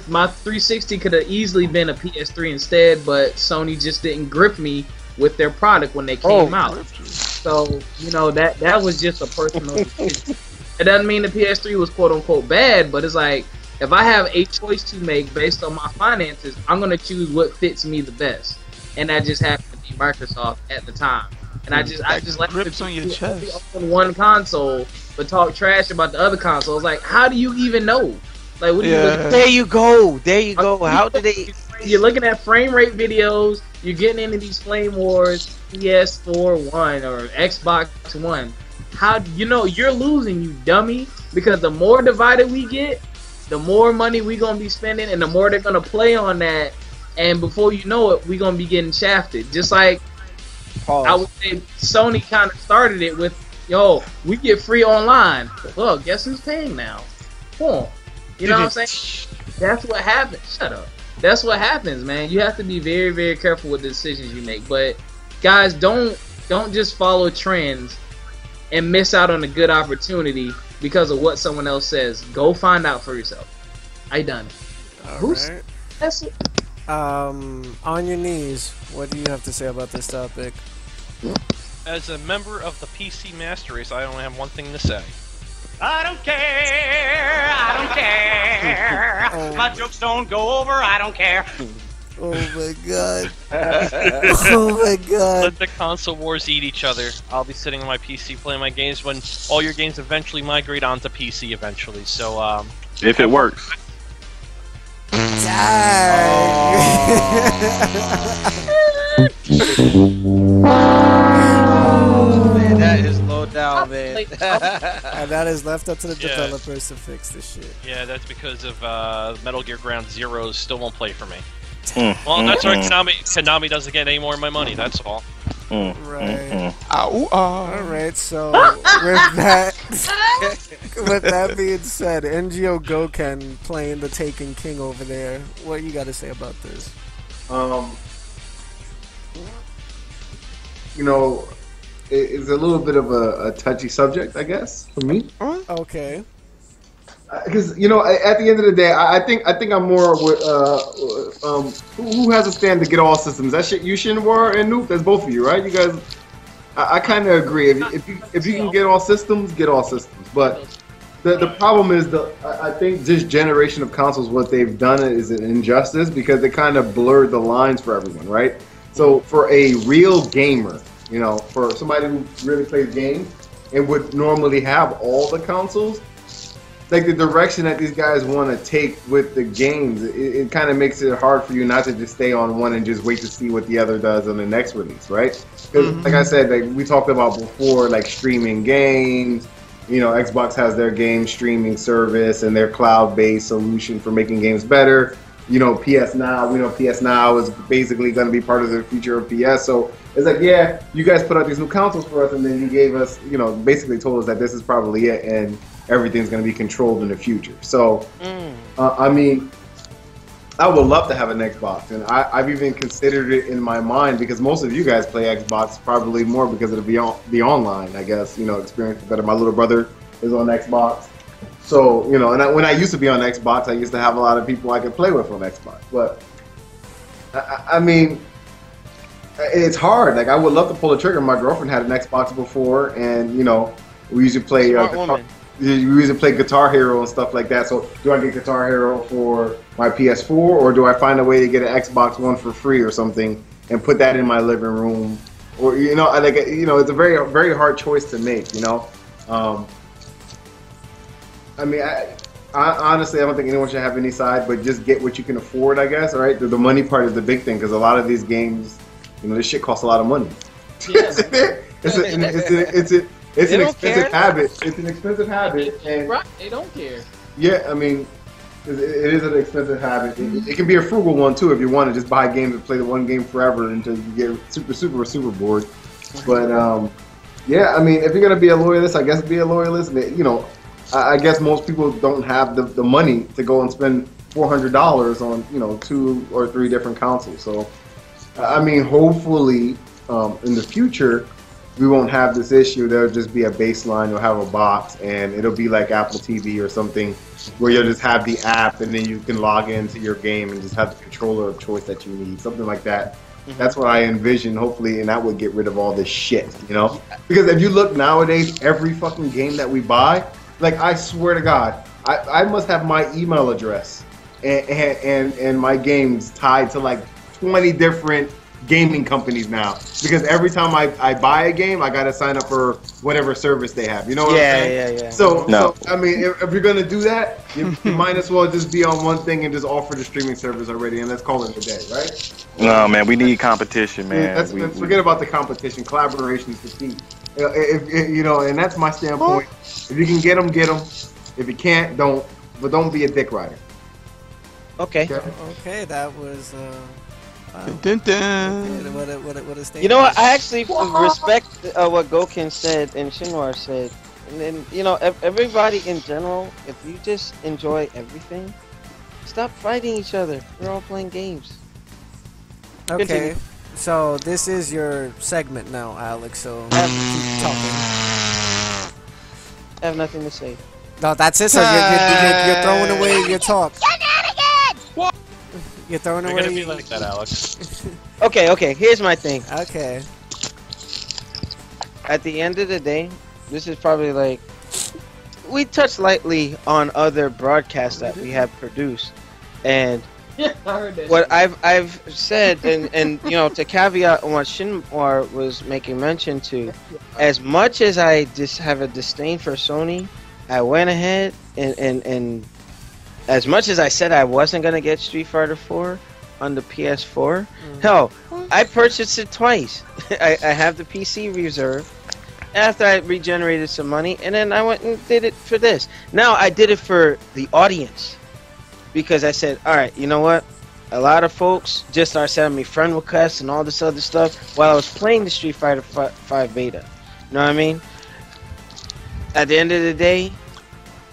My 360 could have easily been a PS3 instead, but Sony just didn't grip me with their product when they came out. So, you know, that was just a personal decision. It doesn't mean the PS3 was quote unquote bad, but it's like, if I have a choice to make based on my finances, I'm going to choose what fits me the best. And that just happened to Microsoft at the time. And I just like grips on your chest. On one console, but talk trash about the other consoles. Like, how do you even know? Like, what do you look? There you go. There you go. How do they? You're looking at frame rate videos. You're getting into these flame wars, PS4 One or Xbox One. How you're losing, you dummy? Because the more divided we get, the more money we gonna be spending, and the more they're gonna play on that. And before you know it, we gonna be getting shafted. Just like I would say, Sony kind of started it with, we get free online. Well, guess who's paying now? Boom. You know what I'm saying? That's what happens. Shut up. That's what happens, man. You have to be very, very careful with the decisions you make. But guys, don't just follow trends and miss out on a good opportunity because of what someone else says. Go find out for yourself. I done. Alright. That's it. On your knees, what do you have to say about this topic? As a member of the PC Master Race, I only have one thing to say. I don't care. I don't care. My jokes don't go over. I don't care. Oh my god. Oh my god. Let the console wars eat each other. I'll be sitting on my PC playing my games when all your games eventually migrate onto PC eventually. So, if it works. Man, that is low down, man. And that is left up to the developers to fix this shit. Yeah, that's because of Metal Gear Ground Zeroes still won't play for me. Well, that's right. Konami doesn't get any more of my money. That's all. Right. Alright, so with that being said, NGO Goken playing the Taken King over there. What you got to say about this? It's a little bit of a touchy subject, I guess, for me. Okay. Because at the end of the day, I think I'm more with who has a stand to get all systems. That shit, you Shinwar and Noob. That's both of you, right? You guys. I kind of agree. If you can get all systems, get all systems. But the problem is I think this generation of consoles, what they've done is an injustice because they kind of blurred the lines for everyone, right? So for a real gamer, for somebody who really plays games and would normally have all the consoles. Like the direction that these guys want to take with the games, it kind of makes it hard for you not to just stay on one and just wait to see what the other does on the next release, right? Because, like I said, we talked about before, like streaming games. Xbox has their game streaming service and their cloud-based solution for making games better. PS Now, we know PS Now is basically going to be part of the future of PS. So it's like, yeah, you guys put out these new consoles for us, and then you gave us, basically told us that this is probably it, and everything's going to be controlled in the future. So, I mean, I would love to have an Xbox, and I've even considered it in my mind because most of you guys play Xbox probably more because of the online, I guess, experience better. My little brother is on Xbox. So, and when I used to be on Xbox, I used to have a lot of people I could play with on Xbox. But, I mean, it's hard. Like, I would love to pull the trigger. My girlfriend had an Xbox before, and, we usually play Guitar Hero and stuff like that. So, do I get Guitar Hero for my PS4, or do I find a way to get an Xbox One for free or something and put that in my living room? Or, it's a very, very hard choice to make, I mean, I honestly, I don't think anyone should have any side, but just get what you can afford, I guess, right? The money part is the big thing, because a lot of these games, this shit costs a lot of money. Yeah. It's an expensive habit. It's an expensive habit. And right, they don't care. Yeah, I mean, it is an expensive habit. It can be a frugal one, too, if you want to just buy games and play the one game forever until you get super bored. But, yeah, I mean, if you're going to be a loyalist, I guess be a loyalist. I guess most people don't have the money to go and spend $400 on 2 or 3 different consoles. So, I mean, hopefully in the future we won't have this issue. There'll just be a baseline. You'll have a box, and it'll be like Apple TV or something, where you'll just have the app, and then you can log into your game and just have the controller of choice that you need, something like that. That's what I envision, hopefully, and that would get rid of all this shit, Because if you look nowadays, every fucking game that we buy. Like, I swear to God, I must have my email address and my games tied to like 20 different gaming companies now, because every time I buy a game, I gotta sign up for whatever service they have. You know what I'm saying? Yeah. So, No. so I mean, if you're gonna do that, you might as well just be on one thing and just offer the streaming service already, and let's call it a day, right? No, man, we need competition, man. Forget about the competition. Collaboration is the key. If you know, and that's my standpoint. If you can get them, get them. If you can't, don't. But don't be a dick rider. Okay. Okay, that was. Wow. Dun, dun. What a statement. You know what? I actually respect what Gokin said and Shinwar said. And then, you know, everybody in general, if you just enjoy everything, stop fighting each other. We're all playing games. Okay, Continue. so this is your segment now, Alex, so keep talking. I have nothing to say. No, that's it, so you're throwing away your talk. What? You're throwing You're away gonna be like that, Alex. Okay, here's my thing. Okay. At the end of the day, this is probably like, we touched lightly on other broadcasts that we have produced, and I heard that. what I've said, and you know, to caveat on what Shinwar was making mention to, as much as I just have a disdain for Sony, I went ahead and as much as I said I wasn't gonna get Street Fighter 4 on the PS4, hell, I purchased it twice. I have the PC reserve after I regenerated some money, and then I went and did it for this. Now I did it for the audience, because I said, alright, you know what? A lot of folks just started sending me friend requests and all this other stuff while I was playing the Street Fighter 5 beta. You know what I mean? At the end of the day,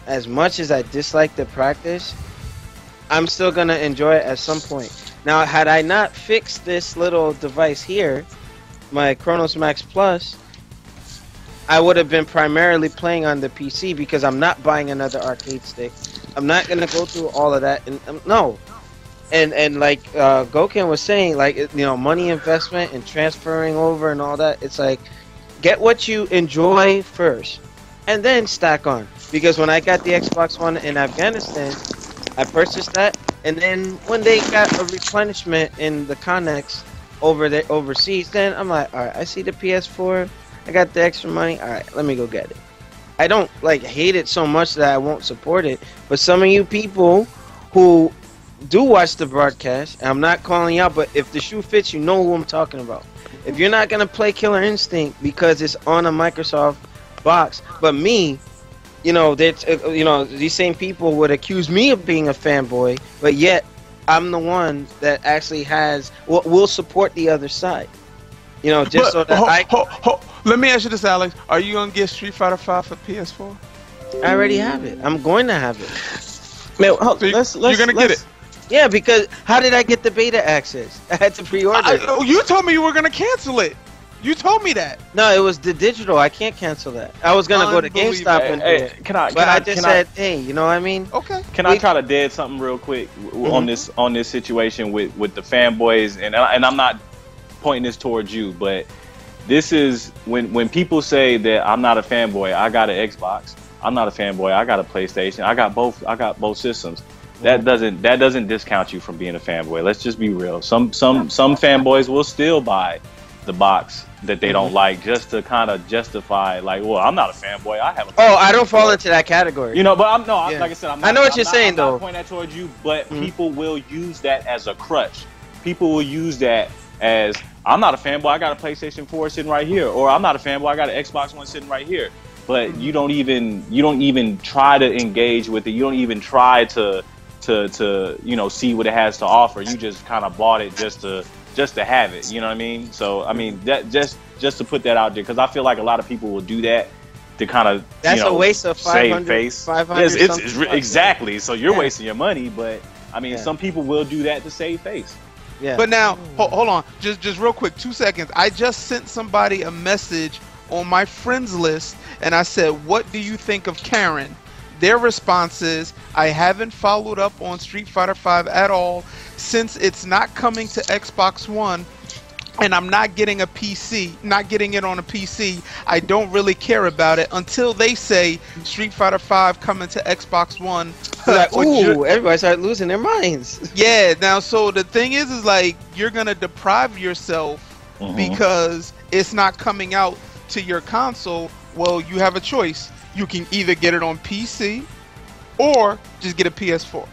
as much as I dislike the practice, I'm still going to enjoy it at some point. Now, had I not fixed this little device here, my Chronos Max Plus, I would have been primarily playing on the PC, because I'm not buying another arcade stick. I'm not gonna go through all of that, and no. And like Goken was saying, like, you know, money investment and transferring over and all that. It's like, get what you enjoy first, and then stack on. Because when I got the Xbox One in Afghanistan, I purchased that, and then when they got a replenishment in the Connex over there overseas, then I'm like, all right, I see the PS4. I got the extra money. All right, let me go get it. I don't like hate it so much that I won't support it. But some of you people who do watch the broadcast, and I'm not calling you out, but if the shoe fits, you know who I'm talking about. If you're not gonna play Killer Instinct because it's on a Microsoft box, but me, you know, these same people would accuse me of being a fanboy, but yet I'm the one that actually will support the other side. You know, just so that let me ask you this, Alex. Are you gonna get Street Fighter 5 for PS4? I already have it. I'm going to have it. Man, So you're gonna get it. Yeah, because how did I get the beta access? I had to pre-order it. You told me you were gonna cancel it. You told me that. No, it was the digital. I can't cancel that. I was gonna go to GameStop and do it. But I just said, hey, you know what I mean? Okay. Can I try to dead something real quick on this situation with the fanboys, and I'm not pointing this towards you, but this is when people say that I'm not a fanboy, I got an Xbox. I'm not a fanboy, I got a PlayStation. I got both systems. That doesn't discount you from being a fanboy. Let's just be real. Some fanboys will still buy the box that they don't like just to kind of justify, like, well, I'm not a fanboy. I have a Oh, I don't fall into that category. You know, but like I said, I'm not, I know what you're saying, though. I'm not pointing that towards you, but people will use that as a crutch. People will use that as, I'm not a fanboy, I got a PlayStation 4 sitting right here, or I'm not a fanboy, I got an Xbox One sitting right here. But you don't even try to engage with it. You don't even try to see what it has to offer. You just kind of bought it just to have it. You know what I mean? So I mean that just to put that out there, because I feel like a lot of people will do that to kind of a waste of 500, save face. 500 It's exactly. So you're wasting your money, but I mean some people will do that to save face. Yeah. But now, hold on, just real quick, 2 seconds. I just sent somebody a message on my friends list, and I said, "What do you think of Karen?" Their response is, "I haven't followed up on Street Fighter 5 at all since it's not coming to Xbox One. and I'm not getting a PC, not getting it on a PC, I don't really care about it until they say Street Fighter 5 coming to Xbox One. Like, ooh, everybody started losing their minds. Yeah, now so the thing is like you're gonna deprive yourself because it's not coming out to your console. Well, you have a choice. You can either get it on PC or just get a PS4.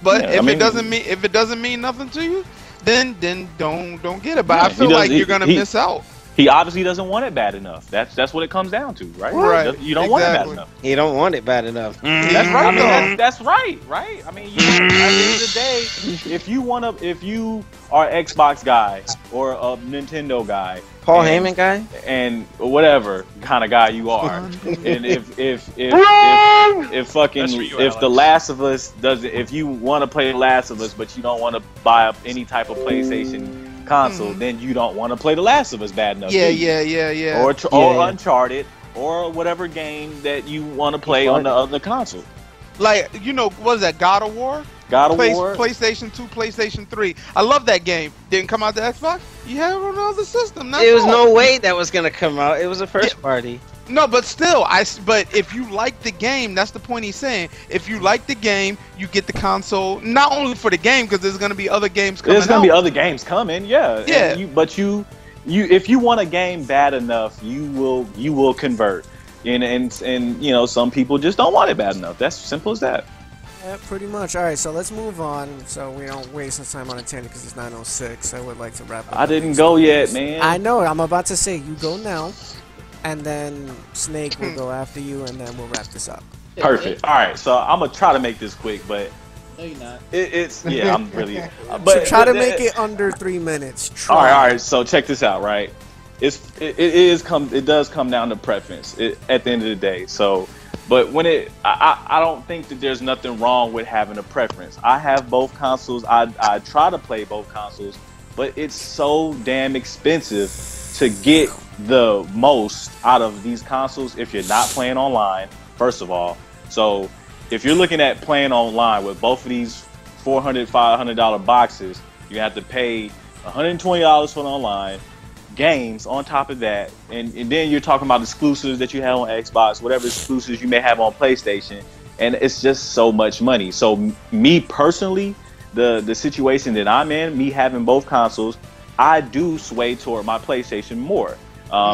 But if it doesn't mean nothing to you, then don't get it. But I feel like you're gonna miss out. He obviously doesn't want it bad enough. That's what it comes down to, right? Right. You don't want it bad enough. You don't want it bad enough. That's right. I mean, that's right, right? I mean, at the end of the day, if you are an Xbox guy or a Nintendo guy, Paul Heyman guy, and whatever kind of guy you are, and if The Last of Us doesn't, if you want to play The Last of Us but you don't want to buy up any type of PlayStation console, then you don't want to play The Last of Us bad enough. Yeah. Or Uncharted or whatever game that you want to play on the other console. Like, you know, what is that? God of War? War. PlayStation 2, PlayStation 3. I love that game. Didn't come out to Xbox? You have it on another system. There was no way that was going to come out. It was a first party. No, but still, but if you like the game, that's the point he's saying. If you like the game, you get the console, not only for the game, because there's going to be other games coming out. There's going to be other games coming, yeah. Yeah. But if you want a game bad enough, you will convert. And you know, some people just don't want it bad enough. That's simple as that. Yeah, pretty much. All right, so let's move on so we don't waste our time on a tangent because it's 9:06. I would like to wrap up. I didn't go yet, man. I know. I'm about to say you go now, and then Snake will go after you, and then we'll wrap this up. Perfect. All right, so I'm gonna try to make this quick, but no, you're not. I'm really. But so try to make it under 3 minutes. All right. So check this out, right? It does come down to preference at the end of the day. So, but when I don't think that there's nothing wrong with having a preference. I have both consoles. I try to play both consoles, but it's so damn expensive to get the most out of these consoles if you're not playing online, first of all. So if you're looking at playing online with both of these $400, $500 boxes, you have to pay $120 for the online games on top of that, and then you're talking about exclusives that you have on Xbox, whatever exclusives you may have on PlayStation, and it's just so much money. So me personally, the situation that I'm in, me having both consoles, I do sway toward my PlayStation more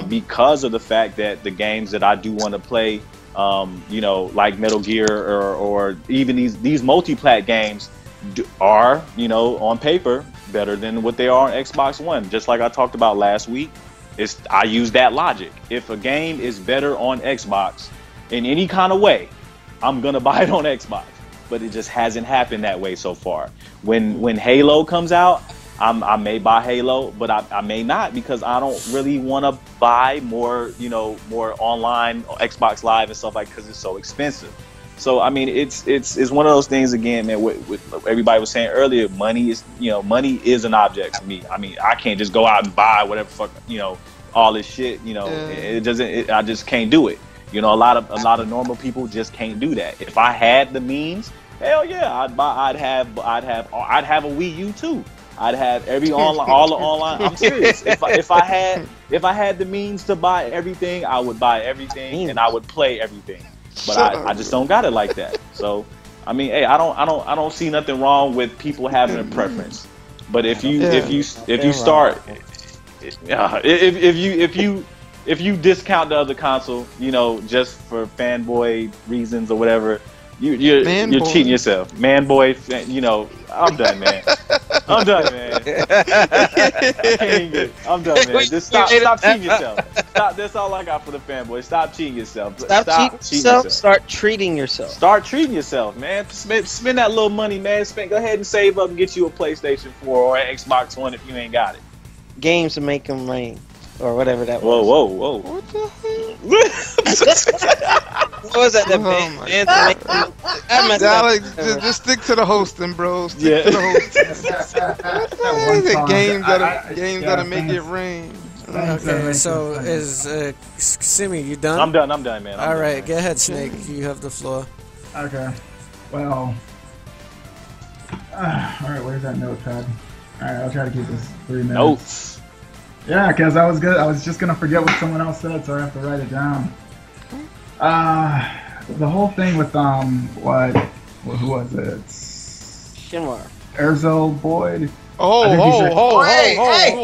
because of the fact that the games that I do want to play, you know, like Metal Gear or even these multi-plat games are, you know, on paper better than what they are on Xbox One. Just like I talked about last week, I use that logic. If a game is better on Xbox in any kind of way, I'm gonna buy it on Xbox. But it just hasn't happened that way so far. When Halo comes out, I may buy Halo, but I may not, because I don't really want to buy more online Xbox Live and stuff like, because it's so expensive. So I mean, it's one of those things again, man. What everybody was saying earlier, money is an object to me. I mean, I can't just go out and buy whatever fuck, all this shit. I just can't do it. A lot of normal people just can't do that. If I had the means, hell yeah, I'd have a Wii U too. I'd have all the online. I'm serious. If I had the means to buy everything, I would buy everything and I would play everything. But I just don't got it like that. So I mean, hey, I don't see nothing wrong with people having a preference. But if you start, if you discount the other console, just for fanboy reasons or whatever, you're cheating yourself. Man boy, I'm done, man. I'm done, man. I'm done, man. Just stop cheating yourself. Stop. That's all I got for the fanboy. Stop cheating yourself. Stop cheating yourself. Start treating yourself. Start treating yourself, man. Spend that little money, man. Go ahead and save up and get you a PlayStation 4 or an Xbox One if you ain't got it. Games to make them rain. Or whatever that was. Whoa. What the hell? What was that? Alex, just stick to the hosting, bro. Stick to the hosting. Games that'll make it rain. Okay, so is Simi, you done? I'm done, man. All right, go ahead, Snake. You have the floor. Okay. Well. All right, where's that notepad? All right, I'll try to keep this 3 minutes. Notes. Yeah, because I was just gonna forget what someone else said, so I have to write it down. The whole thing with who was it? Shinwar. Erzo Boyd. Hey!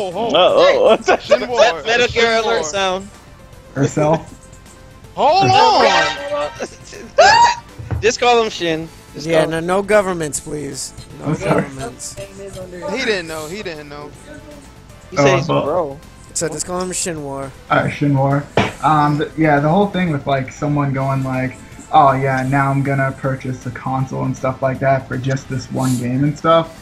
What's that? Shinwar. Metal Gear Shinwar. Alert sound. Herself. Hold on. Just call him Shin. Just Yeah, call him. no governments, please. No I'm sorry. governments. He didn't know. He didn't know. He said he's Oh, bro. So just call him Shinwar. Shinwar. Yeah, the whole thing with like someone going like, oh yeah, now I'm gonna purchase a console and stuff like that for just this one game and stuff.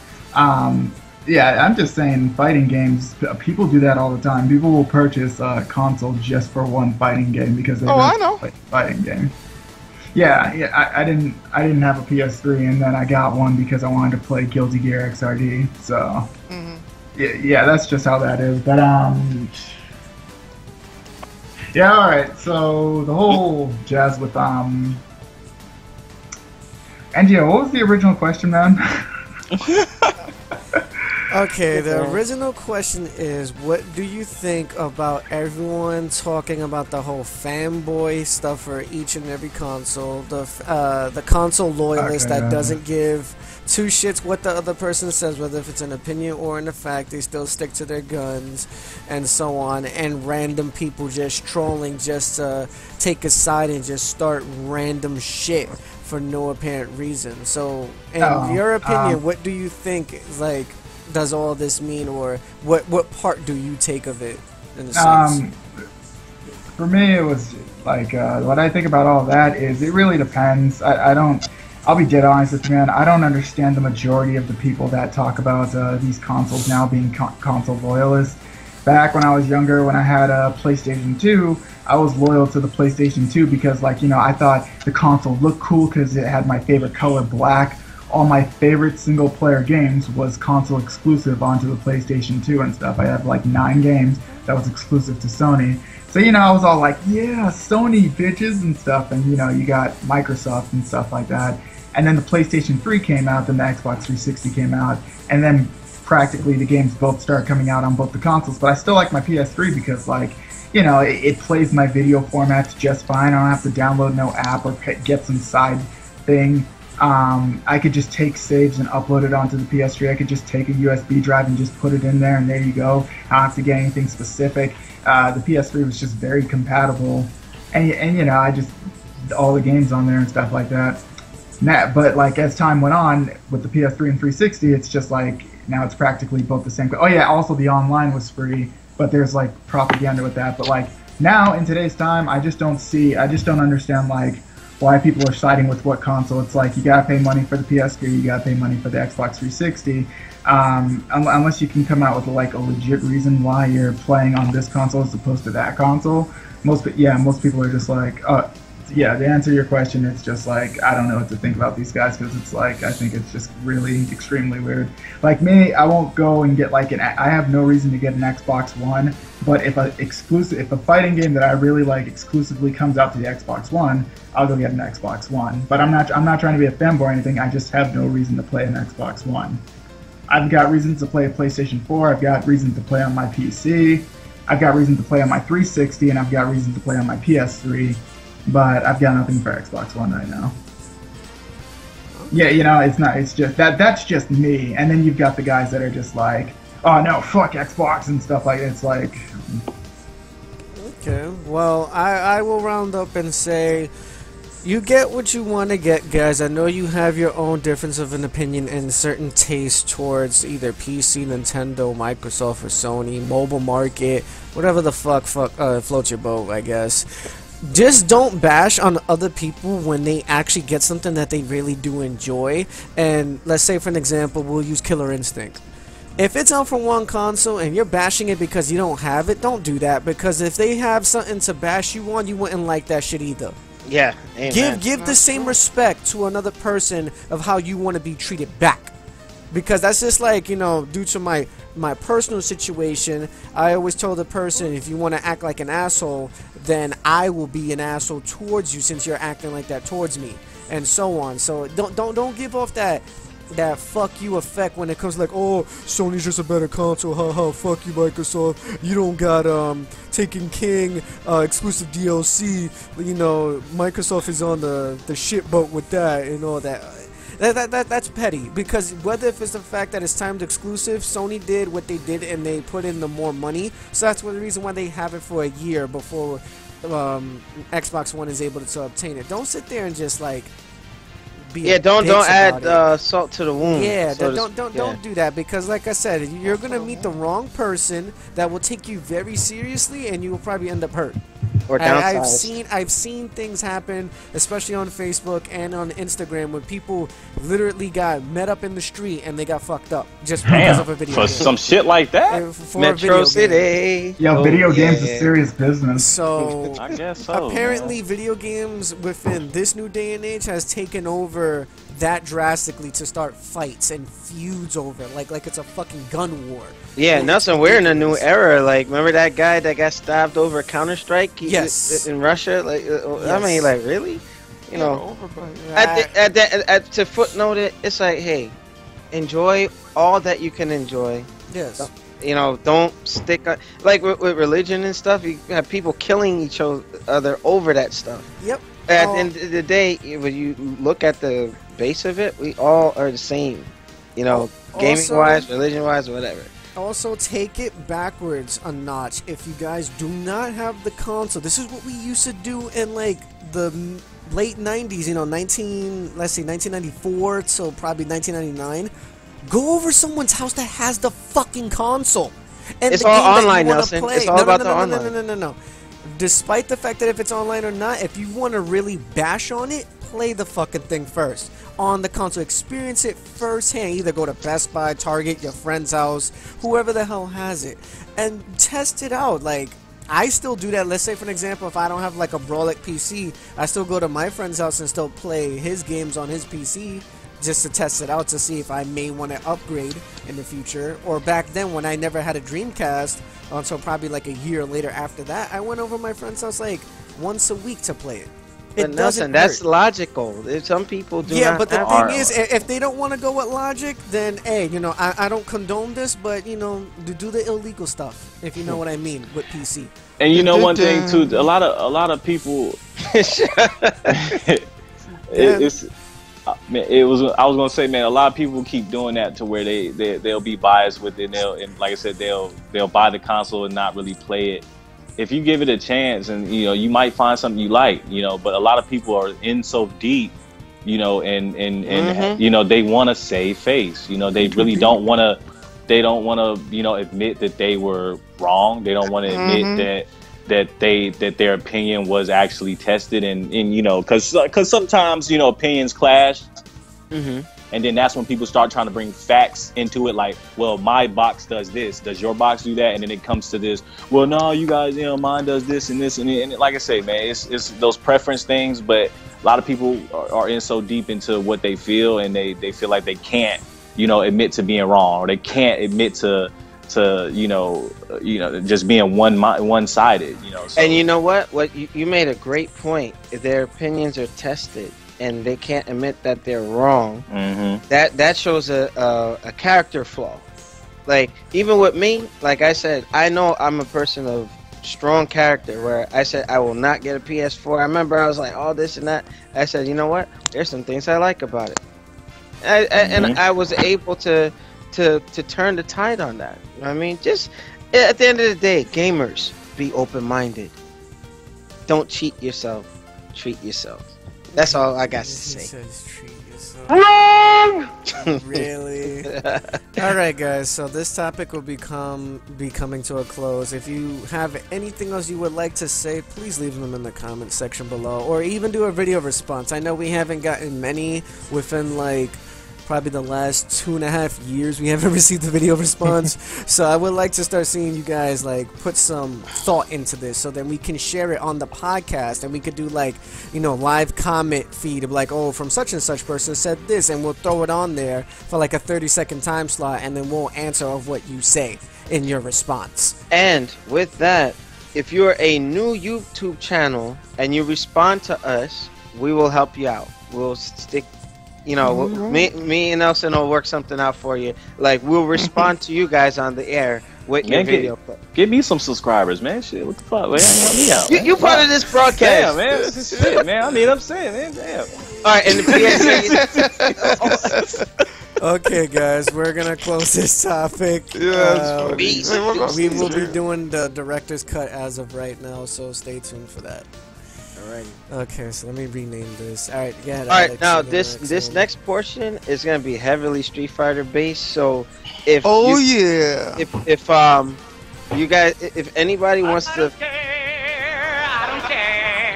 Yeah, I'm just saying, fighting games, people do that all the time. People will purchase a console just for one fighting game because they I know. play a fighting game. Yeah, I didn't have a PS3 and then I got one because I wanted to play Guilty Gear XRD. So yeah, that's just how that is. But yeah, all right. So the whole jazz with NGO, what was the original question, man? Okay, the original question is, what do you think about everyone talking about the whole fanboy stuff for each and every console? The console loyalist that doesn't give two shits what the other person says, whether if it's an opinion or in a fact, they still stick to their guns and so on, and random people just trolling just to take a side and just start random shit for no apparent reason. So, in your opinion, what do you think, like, does all this mean, or what part do you take of it in a sense? For me, it was like what I think about all that is it really depends. I'll be dead honest with you, man. I don't understand the majority of the people that talk about these consoles now being console loyalists. Back when I was younger, when I had a PlayStation 2, I was loyal to the PlayStation 2 because, like, you know, I thought the console looked cool because it had my favorite color, black. All my favorite single-player games was console exclusive onto the PlayStation 2 and stuff. I had like 9 games that was exclusive to Sony. So, you know, I was all like, yeah, Sony bitches and stuff. And, you know, you got Microsoft and stuff like that. And then the PlayStation 3 came out, then the Xbox 360 came out. And then practically the games both started coming out on both the consoles. But I still like my PS3 because, like, you know, it plays my video formats just fine. I don't have to download no app or get some side thing. I could just take saves and upload it onto the PS3. I could just take a USB drive and just put it in there, and there you go. I don't have to get anything specific. The PS3 was just very compatible, and you know, I just all the games on there and stuff like that. But like as time went on with the PS3 and 360, it's just like now it's practically both the same. Oh yeah, also the online was free, but there's like propaganda with that. But like now in today's time, I just don't understand like why people are siding with what console. It's like you gotta pay money for the PS3, you gotta pay money for the Xbox 360, unless you can come out with like a legit reason why you're playing on this console as opposed to that console. Most people are just like, yeah, to answer your question, it's just like, I don't know what to think about these guys because it's like, I think it's just really extremely weird. Like me, I won't go and get like I have no reason to get an Xbox One, but if a fighting game that I really like exclusively comes out to the Xbox One, I'll go get an Xbox One. But I'm not trying to be a fanboy or anything, I just have no reason to play an Xbox One. I've got reasons to play a PlayStation 4, I've got reasons to play on my PC, I've got reasons to play on my 360, and I've got reasons to play on my PS3. But I've got nothing for Xbox One right now. Yeah, you know, it's just that's just me. And then you've got the guys that are just like, oh no, fuck Xbox and stuff like that. It's like, Okay, well, I will round up and say, you get what you want to get, guys. I know you have your own difference of an opinion and certain taste towards either PC, Nintendo, Microsoft, or Sony, mobile market, whatever the fuck floats your boat, I guess. Just don't bash on other people when they actually get something that they really do enjoy. And let's say, for an example, we'll use Killer Instinct. If it's out for one console and you're bashing it because you don't have it, don't do that. Because if they have something to bash you on, you wouldn't like that shit either. Yeah, amen. Give the same respect to another person of how you want to be treated back. Because that's just like, you know, due to my personal situation, I always told the person, if you want to act like an asshole, then I will be an asshole towards you since you're acting like that towards me, and so on. So don't give off that that fuck you effect when it comes like, oh, Sony's just a better console, haha, fuck you Microsoft, you don't got Taken King exclusive DLC, you know, Microsoft is on the shit boat with that and all that. That's petty, because whether if it's the fact that it's timed exclusive, Sony did what they did and they put in the more money, so that's the reason why they have it for a year before Xbox One is able to obtain it. Don't sit there and just like don't add salt to the wound. Yeah, don't do that, because like I said, you're gonna meet the wrong person that will take you very seriously, and you will probably end up hurt. Or I've seen things happen, especially on Facebook and on Instagram, when people literally got met up in the street and they got fucked up just because of a video game. Some shit like that. Metro City. Yeah, video games is serious business. So I guess so. Apparently, video games within this new day and age has taken over that drastically to start fights and feuds over, like it's a fucking gun war. Yeah, Nelson, we're in a new era. Like, remember that guy that got stabbed over Counter-Strike? Yes. In Russia? Like, yes. I mean, like, really? You know, to footnote it, it's like, hey, enjoy all that you can enjoy. Yes. You know, don't stick like with religion and stuff. You have people killing each other over that stuff. Yep. At the end of the day, when you look at the base of it, we all are the same. You know, gaming-wise, religion-wise, whatever. Also, take it backwards a notch. If you guys do not have the console, this is what we used to do in like the late 90s, you know, 1994 till probably 1999. Go over someone's house that has the fucking console. And it's the all game online, that you Nelson. play. It's all about the online. No. Despite the fact that if it's online or not, if you want to really bash on it, play the fucking thing first. On the console, experience it firsthand. Either go to Best Buy, Target, your friend's house, whoever the hell has it, and test it out. Like, I still do that. Let's say, for an example, if I don't have like a Brawlic PC, I still go to my friend's house and still play his games on his PC just to test it out to see if I may want to upgrade in the future. Or back then when I never had a Dreamcast, until probably like a year later after that, I went over my friend's house like once a week to play it. But Nelson, that's logical. Some people do. Yeah, but the thing is, if they don't want to go with logic, then hey, you know, I don't condone this, but you know, do the illegal stuff, if you know what I mean, with PC. And you know one thing too, a lot of people. I was gonna say, man, a lot of people keep doing that to where they'll be biased with it. And like I said, they'll buy the console and not really play it. If you give it a chance, and you know, you might find something you like, you know. But a lot of people are in so deep, you know, and you know, they want to save face. You know, they really don't want to. They don't want to, you know, admit that they were wrong. They don't want to admit that their opinion was actually tested, and you know, because sometimes, you know, opinions clash. And then that's when people start trying to bring facts into it, like, well, my box does this, does your box do that? And then it comes to this, well, no, you guys, you know, mine does this and this, and like I say, man, it's those preference things. But a lot of people are in so deep into what they feel, and they feel like they can't, you know, admit to being wrong, or they can't admit to you know just being one-sided, you know. So. And you know what you made a great point. Their opinions are tested, and they can't admit that they're wrong. That shows a character flaw. Like, even with me, like I said, I know I'm a person of strong character, where I said I will not get a PS4. I remember I was like, all this and that. I said, you know what? There's some things I like about it. And I was able to turn the tide on that. You know what I mean? Just at the end of the day, gamers, be open-minded. Don't cheat yourself. Treat yourself. That's all I got to say. He says treat yourself. Wrong! Really? Alright, guys, so this topic will be coming to a close. If you have anything else you would like to say, please leave them in the comment section below, or even do a video response. I know we haven't gotten many within like probably the last 2.5 years. We haven't received a video response. So I would like to start seeing you guys like put some thought into this, so then we can share it on the podcast, and we could do like, you know, live comment feed of like, oh, from such and such person said this, and we'll throw it on there for like a 30-second time slot, and then we'll answer of what you say in your response. And with that, if you're a new YouTube channel and you respond to us, we will help you out. We'll stick you know, me and Nelson will work something out for you. Like we'll respond to you guys on the air with your video clip. Give me some subscribers, man. Shit, what the fuck, man? Help me out. You part of this broadcast. Damn, man. This is shit, man. I mean, I'm saying, man. Damn. All right, and the PSA. Okay, guys, we're gonna close this topic. Yeah, we will be doing the director's cut as of right now, so stay tuned for that. Alright. Okay, so let me rename this. All right, yeah. All right, now this next portion is gonna be heavily Street Fighter based. So if if you guys, if anybody wants to,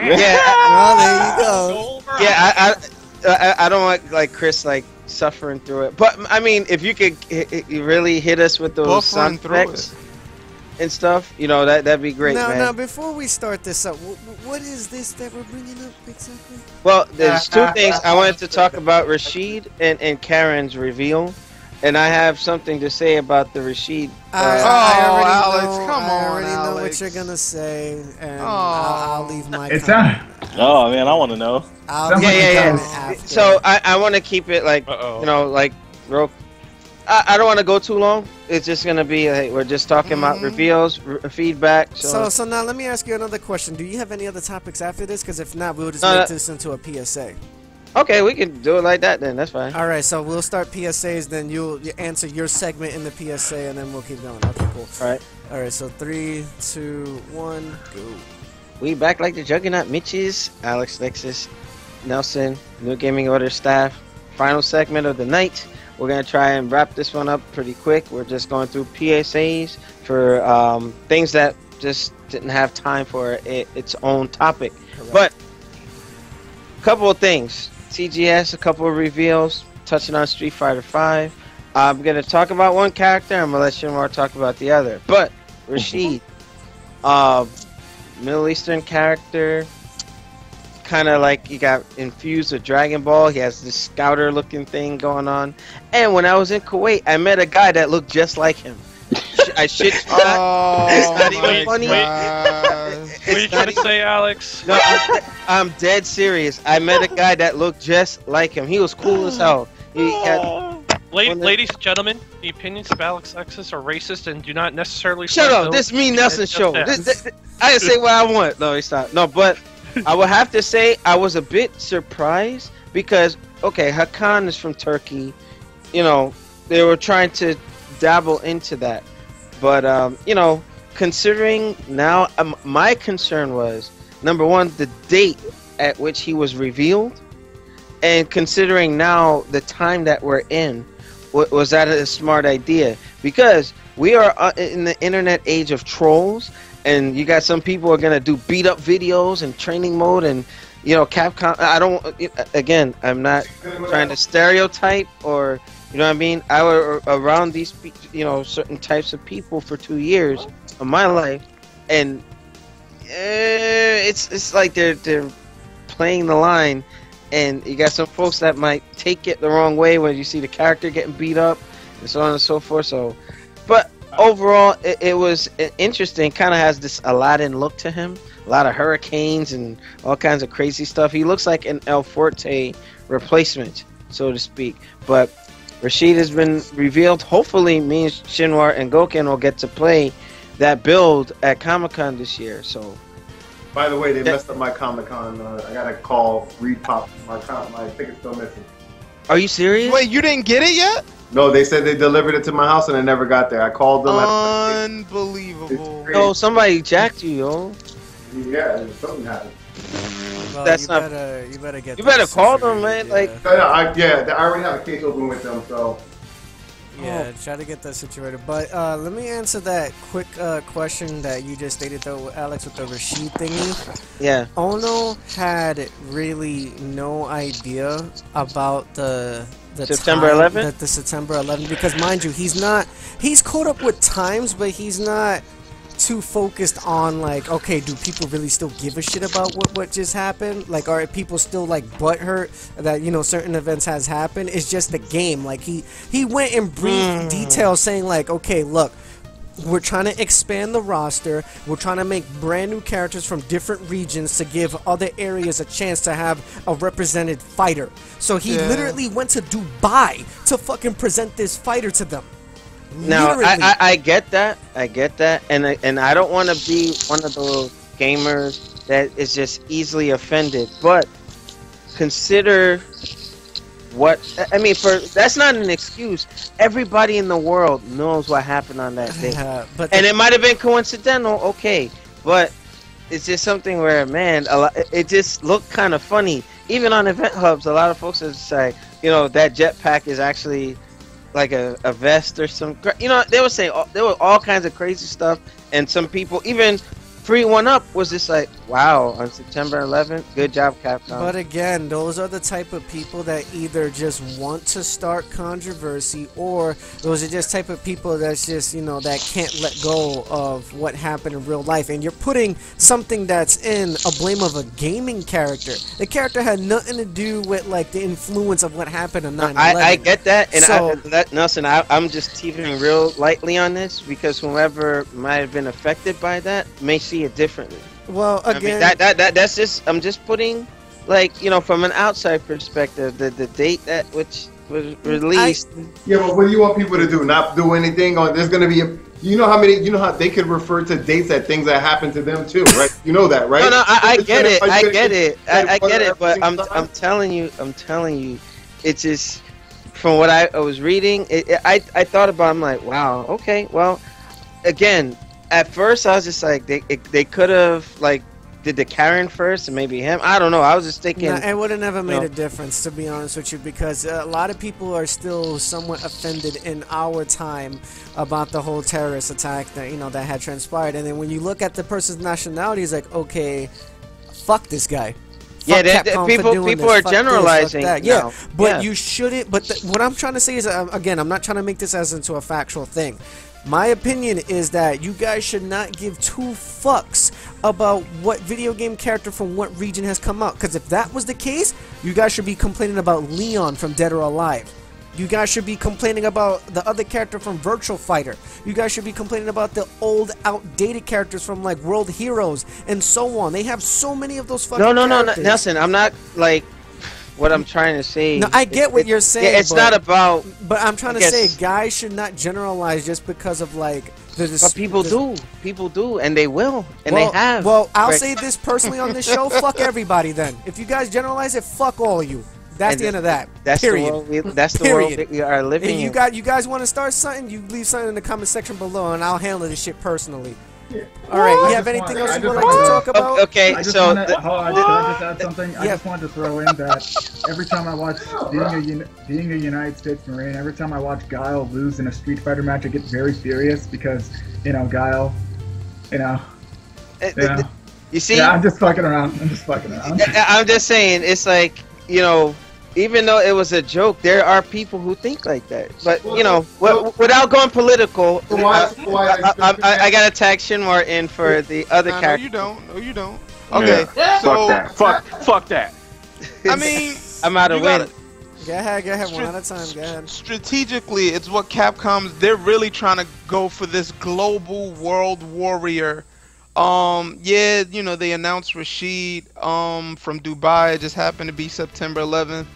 yeah, well, there you go. Yeah, I don't want like Chris like suffering through it, but I mean, if you could really hit us with those sound effects and stuff, you know, that'd be great, man. Now, before we start this up, what is this that we're bringing up exactly? Well, there's two things I wanted to talk about: Rashid and Karen's reveal, and I have something to say about the Rashid. Alex, come on, I already know Alex. what you're gonna say, and I'll leave my. It's comment. Oh man, I want to know. Yeah. So I want to keep it like you know, like real. I don't want to go too long. It's just gonna be like, we're just talking about reveals, feedback. So now let me ask you another question. Do you have any other topics after this? Because if not, we'll just make this into a PSA. Okay, we can do it like that then. That's fine. All right, so we'll start PSAs. Then you'll answer your segment in the PSA, and then we'll keep going. Okay, cool. All right. All right. So 3, 2, 1, go. We back like the Juggernaut Mitches, Alex, Nexus, Nelson, New Gaming Order staff. Final segment of the night. We're going to try and wrap this one up pretty quick. We're just going through PSAs for things that just didn't have time for its own topic. Correct. But a couple of things. TGS, a couple of reveals, touching on Street Fighter V. I'm going to talk about one character. I'm going to let Shinmar talk about the other. But Rashid, Middle Eastern character, kind of like he got infused with Dragon Ball. He has this scouter looking thing going on. And when I was in Kuwait, I met a guy that looked just like him. I shit you not. It's not even funny. What are you trying to say, Alex? No, I'm dead serious. I met a guy that looked just like him. He was cool as hell. He had, Ladies and gentlemen, the opinions of Alex Lexus are racist and do not necessarily. Shut up! This is me, Nelson show. I can say what I want. No, it's not. No, but I would have to say I was a bit surprised because okay, Hakan is from Turkey. You know, they were trying to dabble into that, but you know, considering now, my concern was number one, the date at which he was revealed, and considering now the time that we're in. Was that a smart idea? Because we are in the internet age of trolls, and you got some people are gonna do beat up videos and training mode, and you know, Capcom. I don't. Again, I'm not trying to stereotype or you know what I mean. I was around these, you know, certain types of people for 2 years of my life, and it's like they're playing the line. And you got some folks that might take it the wrong way when you see the character getting beat up and so on and so forth. So, but overall, it was interesting. Kind of has this Aladdin look to him. A lot of hurricanes and all kinds of crazy stuff. He looks like an El Forte replacement, so to speak. But Rashid has been revealed. Hopefully, me and Shinwar and Goken will get to play that build at Comic-Con this year. So. By the way, they messed up my Comic-Con. I got a call, Repop. My ticket's still missing. Are you serious? Wait, you didn't get it yet? No, they said they delivered it to my house and I never got there. I called them. Unbelievable. Oh, somebody jacked you, yo. Yeah, something happened. Well, That's you not. better get. You better call them, man. Yeah. Like. I already have a case open with them, so. Yeah, try to get that situated. But let me answer that quick question that you just stated, though, Alex, with the Rashid thingy. Yeah. Ono had really no idea about the September time, 11th? the September 11th, because mind you, he's caught up with times, but he's not too focused on like, okay, do people really still give a shit about what just happened? Like, are people still like butthurt that, you know, certain events has happened? It's just the game. Like he went in brief detail saying like, okay, look, we're trying to expand the roster. We're trying to make brand new characters from different regions to give other areas a chance to have a represented fighter. So he literally went to Dubai to fucking present this fighter to them. Now, I get that. I get that. And I don't want to be one of those gamers that is just easily offended. But consider what... I mean, that's not an excuse. Everybody in the world knows what happened on that day. And it might have been coincidental, okay. But it's just something where, man, it just looked kind of funny. Even on event hubs, a lot of folks are just like, you know, that jetpack is actually... like a vest or some, you know, they would say there were all kinds of crazy stuff, and some people, even Free One Up was just like, wow, on September 11th, good job, Capcom. But again, those are the type of people that either just want to start controversy, or those are just type of people that's just, you know, that can't let go of what happened in real life. And you're putting something that's in a blame of a gaming character. The character had nothing to do with like the influence of what happened on 9/11. I get that, and so, Nelson, I'm just teetering real lightly on this because whoever might have been affected by that may see it differently. Well, again, I mean, that's just, I'm just putting, like, you know, from an outside perspective, the date that which was released. Yeah, but what do you want people to do? Not do anything? Or there's gonna be you know how they could refer to dates at things that happened to them too, right? You know that, right? No, I get it, I get it, but I'm telling you, it's just from what I was reading, I thought about, I'm like, wow, okay, well, again. At first, I was just like, they could have, like, did the Karen first and maybe him? I don't know. I was just thinking... No, it would have never made a difference, to be honest with you, because a lot of people are still somewhat offended in our time about the whole terrorist attack that, you know, that had transpired. And then when you look at the person's nationality, it's like, okay, fuck this guy. Yeah, people are generalizing. Yeah, but you shouldn't... But what I'm trying to say is, again, I'm not trying to make this as into a factual thing. My opinion is that you guys should not give two fucks about what video game character from what region has come out. Because if that was the case, you guys should be complaining about Leon from Dead or Alive. You guys should be complaining about the other character from Virtual Fighter. You guys should be complaining about the old, outdated characters from, like, World Heroes and so on. They have so many of those fucking characters. No, Nelson, I'm not, like... What I'm trying to say... No, I get what you're saying. It's not about... But I'm trying to say, guys should not generalize just because of, like... But people do. People do, and they will. And they have. Well, I'll say this personally on this show. Fuck everybody, then. If you guys generalize it, fuck all of you. That's the end of that. That's period. The world we are living in. You guys want to start something, you leave something in the comment section below, and I'll handle this shit personally. Yeah. All right, you have anything else you would like to talk about? Okay, can I just add something? I just wanted to throw in that every time I watch being a United States Marine, every time I watch Guile lose in a Street Fighter match, I get very furious because, you know, Guile, you see? Yeah, I'm just fucking around. I'm just saying, it's like, you know, even though it was a joke, there are people who think like that. But, you know, without going political, I got to tag Shin Martin for the other character. No, you don't. Okay, yeah. so... Fuck that. I mean... I'm out of win. Go ahead, one at a time, go ahead. Strategically, it's what Capcom's... They're really trying to go for this global world warrior. Yeah, you know, they announced Rashid from Dubai. It just happened to be September 11th.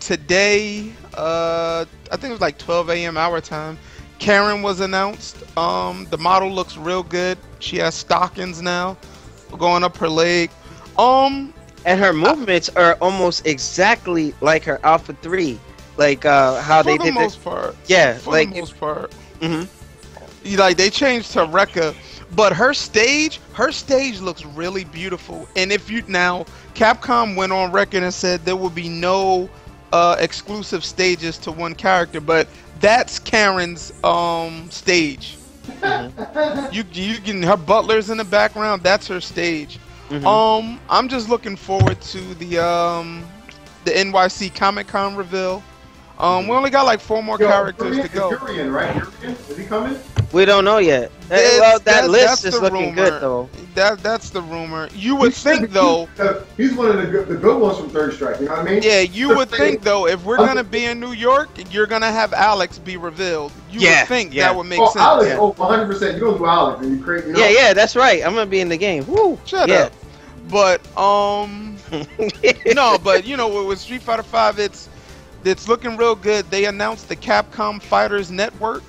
Today, I think it was like 12 a.m. our time, Karen was announced. The model looks real good. She has stockings now going up her leg. And her movements are almost exactly like her Alpha 3. Like how they did most part. Yeah, for the most part. Like they changed to Rekka. But her stage looks really beautiful. And if you now, Capcom went on record and said there will be no exclusive stages to one character, but that's Karen's stage. You can, her butler's in the background. That's her stage. I'm just looking forward to the NYC Comic Con reveal. We only got like 4 more characters to go. Urian, right? Urian? Is he coming? We don't know yet. Well, that list is looking good though. That's the rumor. You would think though. He's one of the good ones from Third Strike. You know what I mean? Yeah, you would think though, if we're gonna be in New York, you're gonna have Alex be revealed. You would think that would make sense. Alex, 100%. You don't do Alex, and you create. You know? Yeah, that's right. I'm gonna be in the game. Woo! Shut up. But no, but you know, with Street Fighter V, it's looking real good. They announced the Capcom Fighters Network,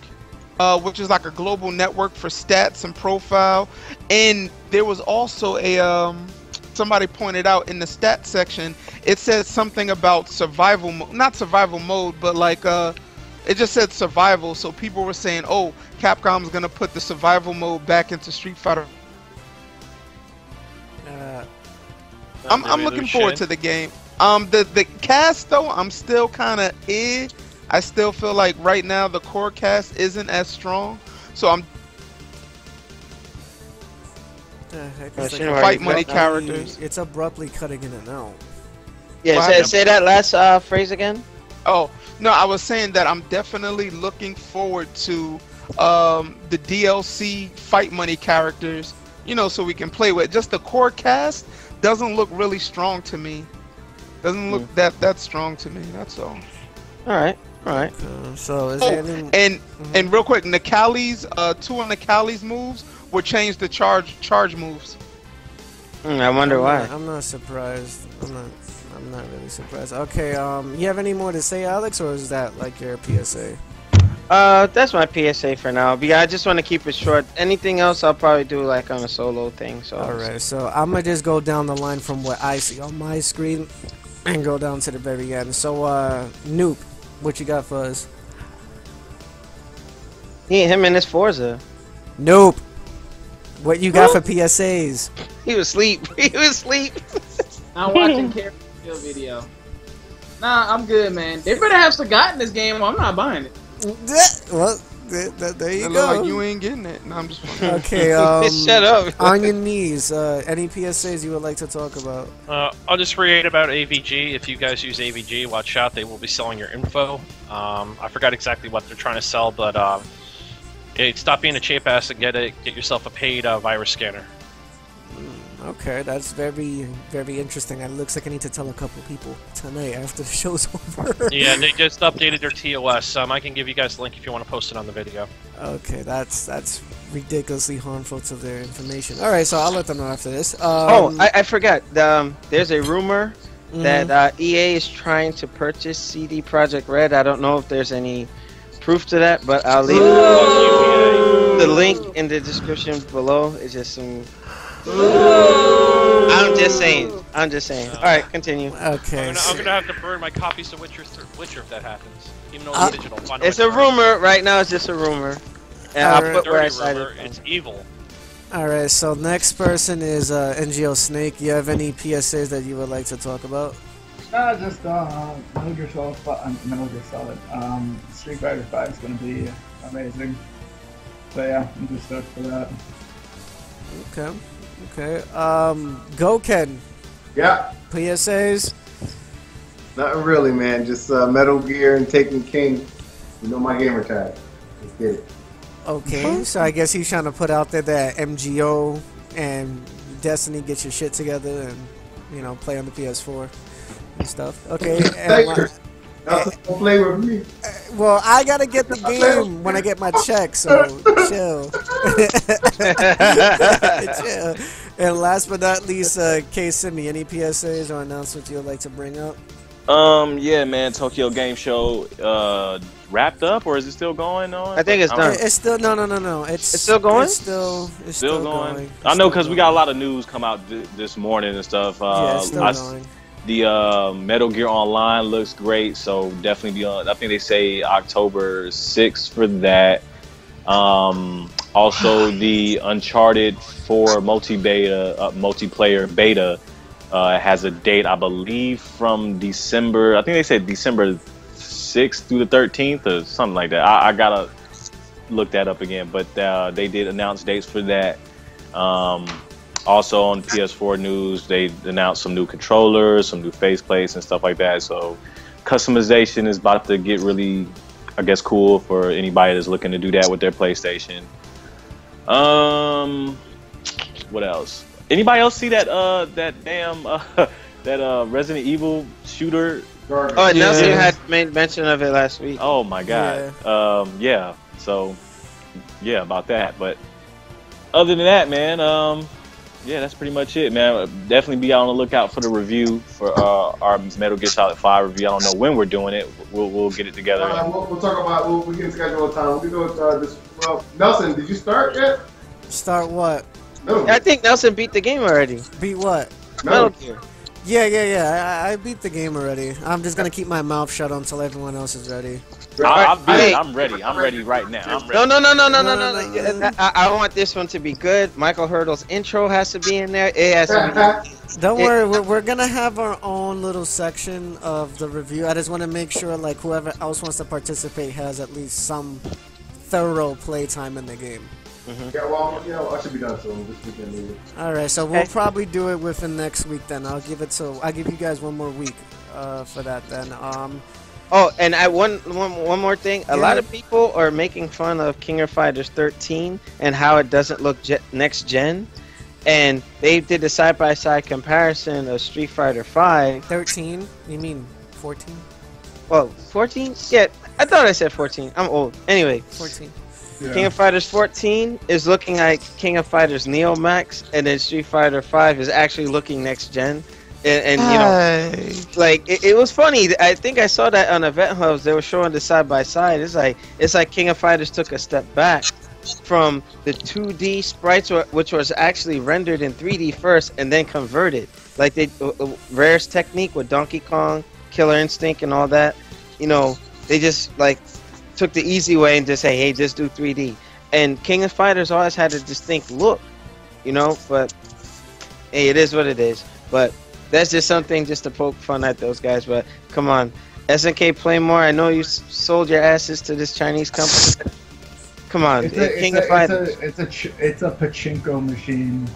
which is like a global network for stats and profile. And there was also a somebody pointed out in the stats section, it said something about survival mode, not survival mode, but like it just said survival. So people were saying, oh, Capcom's gonna put the survival mode back into Street Fighter. I'm looking forward to the game. The cast though, I'm still kind of I still feel like right now the core cast isn't as strong, so I'm fight money characters. It's abruptly cutting in and out. Yeah, say that last phrase again. Oh no, I was saying that I'm definitely looking forward to the DLC fight money characters. You know, so we can play with. Just the core cast doesn't look really strong to me. Doesn't look that strong to me. That's all. All right. So is there any... and real quick, Nakali's 2 of Nakali's moves were changed to charge moves. I wonder why. I'm not surprised. I'm not really surprised. Okay. You have any more to say, Alex, or is that like your PSA? That's my PSA for now. But yeah, I just want to keep it short. Anything else, I'll probably do like on a solo thing. So. All right. So I'm gonna just go down the line from what I see on my screen, and go down to the very end. So, Noop, what you got for us? Him and his Forza. Nope. What you got for PSAs? He was asleep. I'm watching character video. Nah, I'm good, man. They better have Sagat in this game, or I'm not buying it. Well, there you It go. look like you ain't getting it. No, I'm just Okay, shut up. On your knees, any PSAs you would like to talk about? I'll just reiterate about AVG. If you guys use AVG, watch out. They will be selling your info. I forgot exactly what they're trying to sell, but stop being a cheap ass and get yourself a paid virus scanner. Okay, that's very, very interesting. It looks like I need to tell a couple people tonight after the show's over. Yeah, they just updated their TOS. I can give you guys the link if you want to post it on the video. Okay, that's ridiculously harmful to their information. All right, so I'll let them know after this. I forgot. There's a rumor that EA is trying to purchase CD Projekt Red. I don't know if there's any proof to that, but I'll leave the link in the description below. It's just some... I'm just saying. All right, continue. Okay. I'm gonna have to burn my copies of Witcher if that happens, even though it's digital. It's a rumor right now. It's just a rumor, and I'll put where I cited. It's evil. All right. So next person is NGO Snake. You have any PSAs that you would like to talk about? Just Metal Gear Solid. Street Fighter 5 is going to be amazing. So yeah, I'm just stoked for that. Okay. Goken. Yeah. PSAs? Not really, man. Just Metal Gear and Taken King. You know my gamer tag. Let's get it. Okay, so I guess he's trying to put out there that MGO and Destiny get your shit together and, play on the PS4 and stuff. Okay. Don't play with me. Well, I gotta get the game when I get my check, so chill. Chill. And last but not least, K Simi, any PSAs or announcements you'd like to bring up? Yeah, man, Tokyo Game Show wrapped up, or is it still going on? I think it's done. It's still no. It's still going. It's still going. I know because we got a lot of news come out this morning and stuff. Yeah, it's still going. The Metal Gear Online looks great, so definitely be on. I think they say October 6th for that. Also, the Uncharted 4 multiplayer beta has a date, I believe, from December. I think they said December 6th through the 13th or something like that. I gotta look that up again, but they did announce dates for that. Also on PS4 news, they announced some new controllers, some new faceplates and stuff like that. So customization is about to get really, I guess, cool for anybody that's looking to do that with their PlayStation. What else? Anybody else see that that damn that Resident Evil shooter? Oh, Nelson had made mention of it last week. Oh my god. Yeah. So yeah, about that. But other than that, man, yeah, that's pretty much it, man. Definitely be on the lookout for the review for our Metal Gear Solid 5 review. I don't know when we're doing it. We'll get it together. We'll talk about. We can schedule a time. We can do it this. Well, Nelson, did you start yet? Start what? No. I think Nelson beat the game already. Beat what? Metal Gear. Yeah. I beat the game already. I'm just gonna keep my mouth shut until everyone else is ready. I'm ready. I'm ready right now. I'm ready. No. I want this one to be good. Michael Hurdle's intro has to be in there. It has to be. Don't worry, we're gonna have our own little section of the review. I just want to make sure like whoever else wants to participate has at least some thorough playtime in the game. Yeah, well, I should be done soon this weekend. Maybe. All right, so we'll probably do it within next week. Then I'll give you guys one more week for that. Then Oh, and one more thing. A lot of people are making fun of King of Fighters 13 and how it doesn't look next gen. And they did a side-by-side comparison of Street Fighter 5. 13? You mean 14? Well, 14? Yeah, I thought I said 14. I'm old. Anyway. 14. Yeah. King of Fighters 14 is looking like King of Fighters Neo Max, and then Street Fighter 5 is actually looking next gen. And you know, like it was funny. I think I saw that on Event Hubs. They were showing the side by side. It's like King of Fighters took a step back from the 2D sprites, which was actually rendered in 3D first and then converted. Like they Rare's technique with Donkey Kong, Killer Instinct, and all that. You know, they just like took the easy way and just say, hey, just do 3D. And King of Fighters always had a distinct look, you know. But hey, it is what it is. But that's just something just to poke fun at those guys. But come on, SNK Play More. I know you sold your asses to this Chinese company. Come on, King of Fighters. It's a pachinko machine.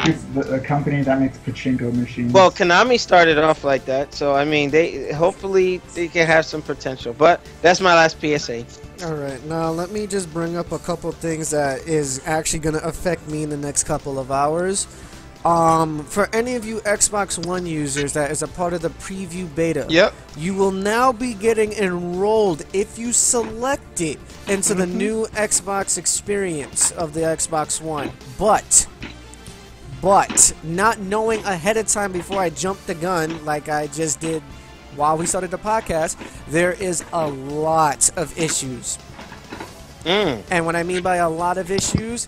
It's a company that makes pachinko machines. Well, Konami started off like that, so I mean, hopefully they can have some potential. But that's my last PSA. All right, now let me just bring up a couple things that is actually going to affect me in the next couple of hours. For any of you Xbox One users that is a part of the preview beta, you will now be getting enrolled if you select it into the new Xbox experience of the Xbox One. But not knowing ahead of time before I jumped the gun like I just did while we started the podcast, there is a lot of issues. And what I mean by a lot of issues,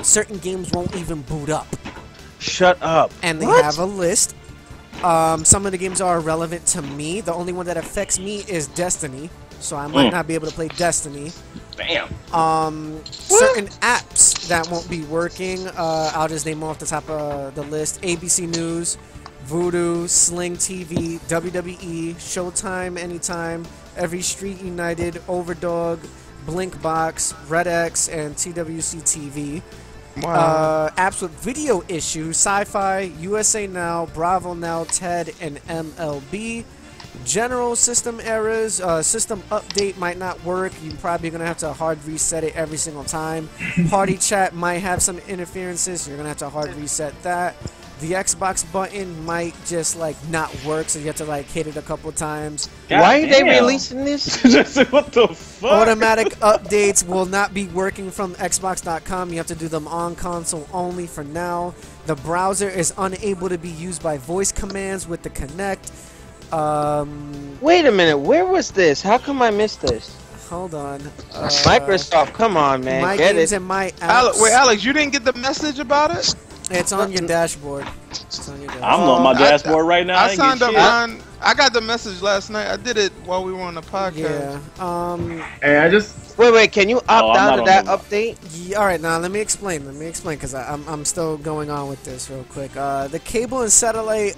certain games won't even boot up. Shut up. And they have a list. Some of the games are relevant to me. The only one that affects me is Destiny, so I might not be able to play Destiny. Damn. Certain apps that won't be working. I'll just name them off the top of the list: ABC News, Vudu, Sling TV, WWE, Showtime Anytime, Every Street United, Overdog, Blinkbox, RedX, and TWC TV. Wow. Apps with video issues: Sci-Fi, USA Now, Bravo Now, TED, and MLB. General system errors, system update might not work. You're probably going to have to hard reset it every single time. Party chat might have some interferences. You're going to have to hard reset that. The Xbox button might just like not work, so you have to like hit it a couple times. Why are they releasing this? What the fuck? Automatic updates will not be working from Xbox.com. You have to do them on console only for now. The browser is unable to be used by voice commands with the Kinect. Wait a minute, where was this? How come I missed this? Hold on. Microsoft, come on, man. My Get games it. and my apps. Wait, Alex, you didn't get the message about it? It's on your dashboard. It's on your dashboard. I'm on my dashboard right now. I signed up mine. I got the message last night. I did it while we were on the podcast. Yeah. Hey, I just Wait, can you opt out of that on update? Yeah, all right, now let me explain. Because I'm still going on with this real quick. The cable and satellite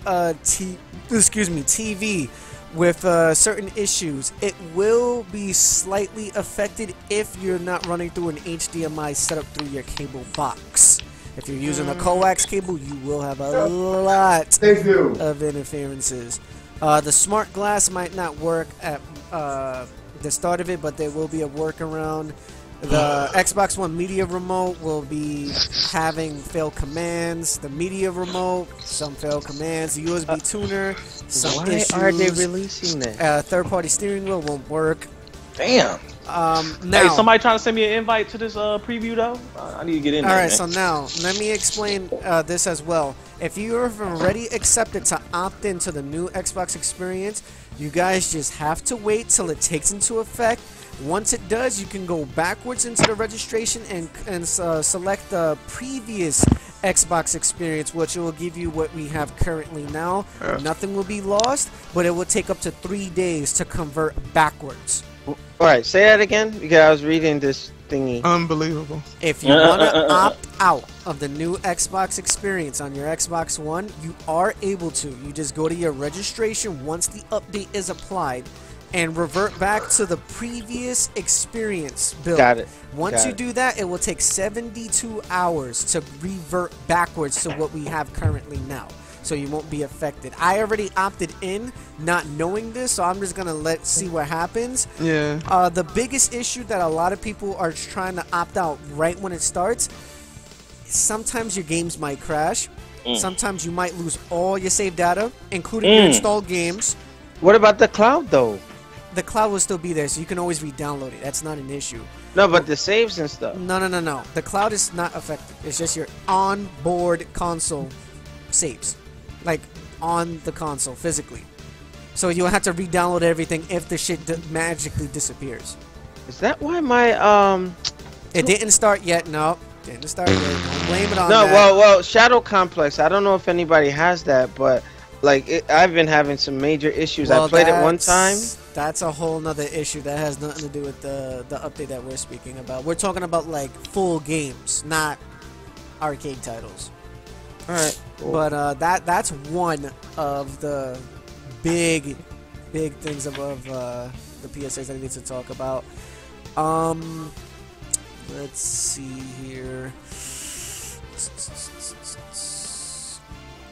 TV with certain issues, it will be slightly affected if you're not running through an HDMI setup through your cable box. If you're using a coax cable, you will have a lot of interferences. The smart glass might not work at the start of it, but there will be a workaround. The Xbox One media remote will be having failed commands. The media remote, some failed commands. The USB tuner, some issues. Why are they releasing that? Third-party steering wheel won't work. Damn. Now, Hey, somebody trying to send me an invite to this preview though? I need to get in there. all right, man. so now let me explain this as well. If you have already accepted to opt into the new Xbox experience, you guys just have to wait till it takes into effect. Once it does, you can go backwards into the registration and select the previous Xbox experience, which will give you what we have currently now. Nothing will be lost, but it will take up to 3 days to convert backwards. All right, say that again because I was reading this thingy. Unbelievable. If you want to opt out of the new Xbox experience on your Xbox One, you are able to. You just go to your registration once the update is applied and revert back to the previous experience build. Got it. Once you do that, it will take 72 hours to revert backwards to what we have currently now. So you won't be affected. I already opted in not knowing this, so I'm just going to see what happens. Yeah. The biggest issue that a lot of people are trying to opt out right when it starts, sometimes your games might crash. Sometimes you might lose all your saved data, including your installed games. What about the cloud, though? The cloud will still be there, so you can always re-download it. That's not an issue. No, but the saves and stuff. No. The cloud is not affected. It's just your on-board console saves. Like, on the console, physically. So you'll have to re-download everything if the shit magically disappears. Is that why my, It didn't start yet, no. Didn't start yet. Don't blame it on No, that. well, Shadow Complex. I don't know if anybody has that, but, like, I've been having some major issues. I played it one time. That's a whole nother issue that has nothing to do with the update that we're speaking about. We're talking about, like, full games, not arcade titles. Alright. Cool. But that's one of the big things above the PSAs that I need to talk about. Let's see here.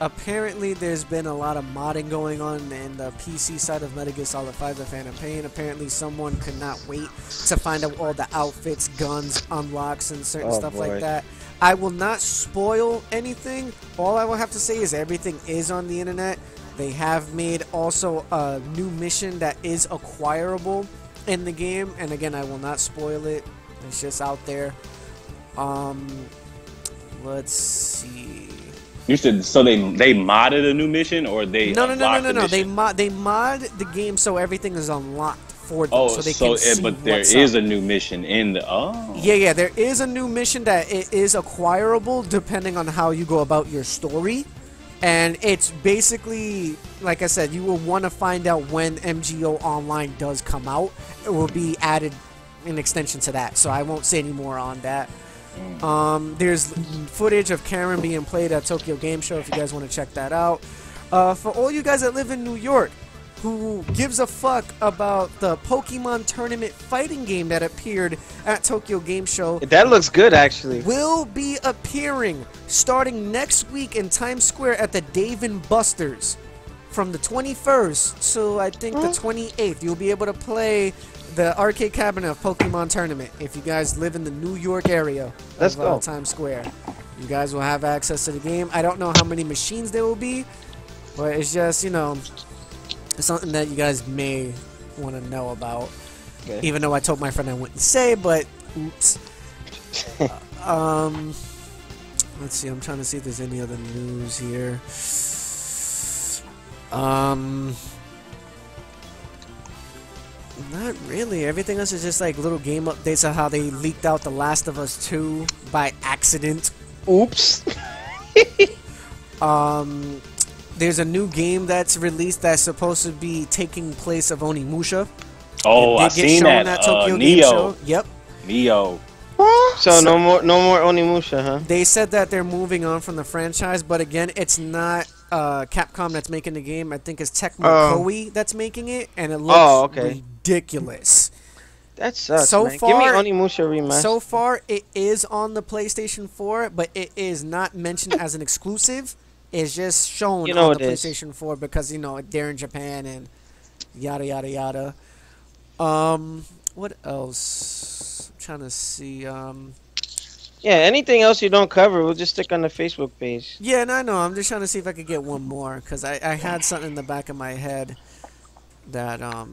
Apparently, there's been a lot of modding going on in the PC side of Metal Gear Solid 5: The Phantom Pain. Apparently, someone could not wait to find out all the outfits, guns, unlocks, and certain stuff like that. I will not spoil anything. All I will have to say is everything is on the internet. They have made also a new mission that is acquirable in the game. And again, I will not spoil it. It's just out there. Let's see. You said so they modded a new mission or they No. They They mod the game so everything is unlocked for them. Oh, so they can see but there what's is up. a new mission in the Yeah, there is a new mission that it is acquirable depending on how you go about your story. And it's basically, like I said, you will want to find out when MGO Online does come out. It will be added an extension to that, so I won't say any more on that. There's footage of Karen being played at Tokyo Game Show if you guys want to check that out. For all you guys that live in New York, who gives a fuck about the Pokemon tournament fighting game that appeared at Tokyo Game Show, That looks good, actually. will be appearing starting next week in Times Square at the Dave & Buster's from the 21st to I think the 28th. You'll be able to play the arcade cabinet of Pokemon tournament if you guys live in the New York area Let's of go. Times Square. You guys will have access to the game. I don't know how many machines there will be, but it's just, you know, it's something that you guys may want to know about. Okay. Even though I told my friend I wouldn't say, but oops. Let's see. I'm trying to see if there's any other news here. Not really. Everything else is just like little game updates on how they leaked out The Last of Us 2 by accident. Oops. There's a new game that's released that's supposed to be taking place of Onimusha. Oh, I It did get seen shown that. at Tokyo Game Neo. Show. Yep. Neo. So no more Onimusha, huh? They said that they're moving on from the franchise, but again, it's not Capcom that's making the game. I think it's Tecmo Koei that's making it, and it looks ridiculous. That sucks, So man. far, Give me Onimusha remaster. So far, it is on the PlayStation 4, but it is not mentioned as an exclusive It's just shown You know on the it is. PlayStation 4 because they're in Japan and yada yada yada. What else? I'm trying to see. Yeah, anything else you don't cover, we'll just stick on the Facebook page. Yeah, and I know. I'm just trying to see if I could get one more because I had something in the back of my head that I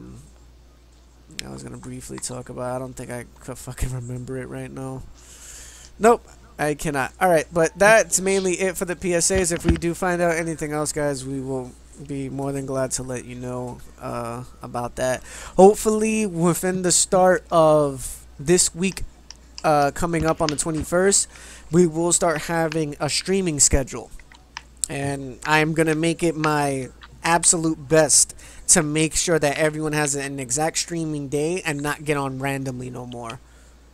was gonna briefly talk about. I don't think I could fucking remember it right now. Nope, I cannot. All right, but that's mainly it for the PSAs. If we do find out anything else, guys, we will be more than glad to let you know about that. Hopefully, within the start of this week, coming up on the 21st, we will start having a streaming schedule, and I'm gonna make it my absolute best to make sure that everyone has an exact streaming day and not get on randomly no more.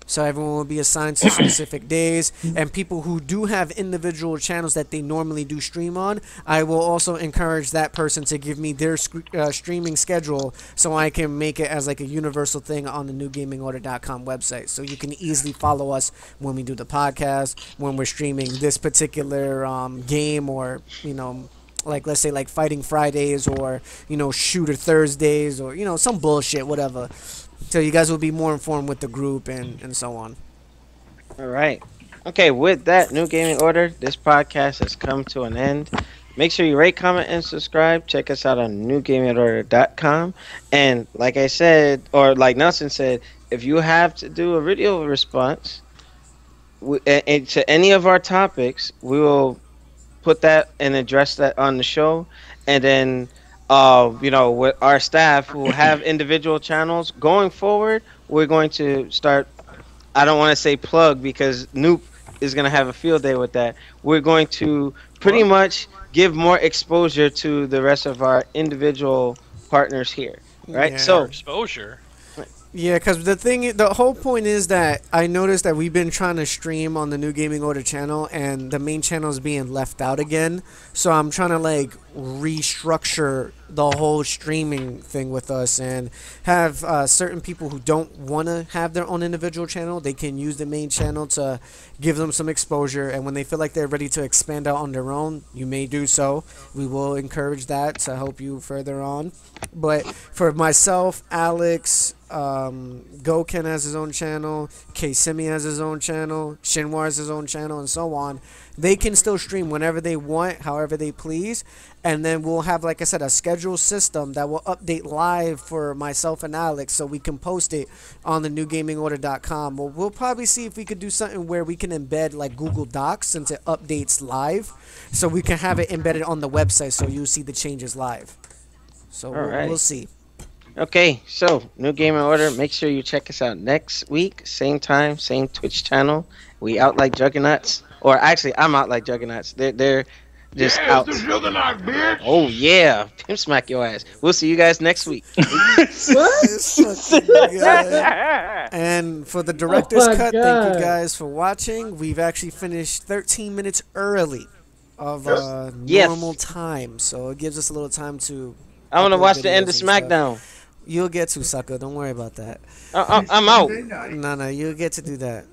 So everyone will be assigned to specific days, and people who do have individual channels that they normally do stream on, I will also encourage that person to give me their streaming schedule so I can make it as like a universal thing on the newgamingorder.com website. So you can easily follow us when we do the podcast, when we're streaming this particular game, or like let's say like Fighting Fridays, or Shooter Thursdays, or some bullshit, whatever. So you guys will be more informed with the group and so on. All right. Okay, with that, New Gaming Order, this podcast has come to an end. Make sure you rate, comment, and subscribe. Check us out on newgamingorder.com. And like I said, or like Nelson said, if you have to do a video response to any of our topics, we will put that and address that on the show. And then with our staff who have individual channels going forward, we're going to start. I don't want to say plug because Noop is going to have a field day with that. We're going to pretty much give more exposure to the rest of our individual partners here, right? Yeah. So Exposure. Yeah, because the whole point is that I noticed that we've been trying to stream on the New Gaming Order channel, and the main channel is being left out again. So I'm trying to like restructure the whole streaming thing with us, and have certain people who don't want to have their own individual channel, they can use the main channel to give them some exposure, and when they feel like they're ready to expand out on their own, you may do so. We will encourage that to help you further on. But for myself, Alex, Goken has his own channel, K-Simi has his own channel, Shinwar has his own channel, and so on. They can still stream whenever they want, however they please, and then we'll have, like I said, a schedule system that will update live for myself and Alex, so we can post it on the newgamingorder.com. We'll probably see if we could do something where we can embed like Google Docs since it updates live, so we can have it embedded on the website so you'll see the changes live. So we'll see. Okay, so New Gaming Order, make sure you check us out next week, same time, same Twitch channel. We out like juggernauts, or actually, I'm out like juggernauts. They're just out. The juggernaut, bitch. Oh yeah, pimp smack your ass. We'll see you guys next week. And for the director's cut, God. thank you guys for watching. We've actually finished 13 minutes early of normal time, so it gives us a little time to. I want to watch the end of videos and stuff. SmackDown. You'll get to, sucker. Don't worry about that. I'm out. No, you'll get to do that.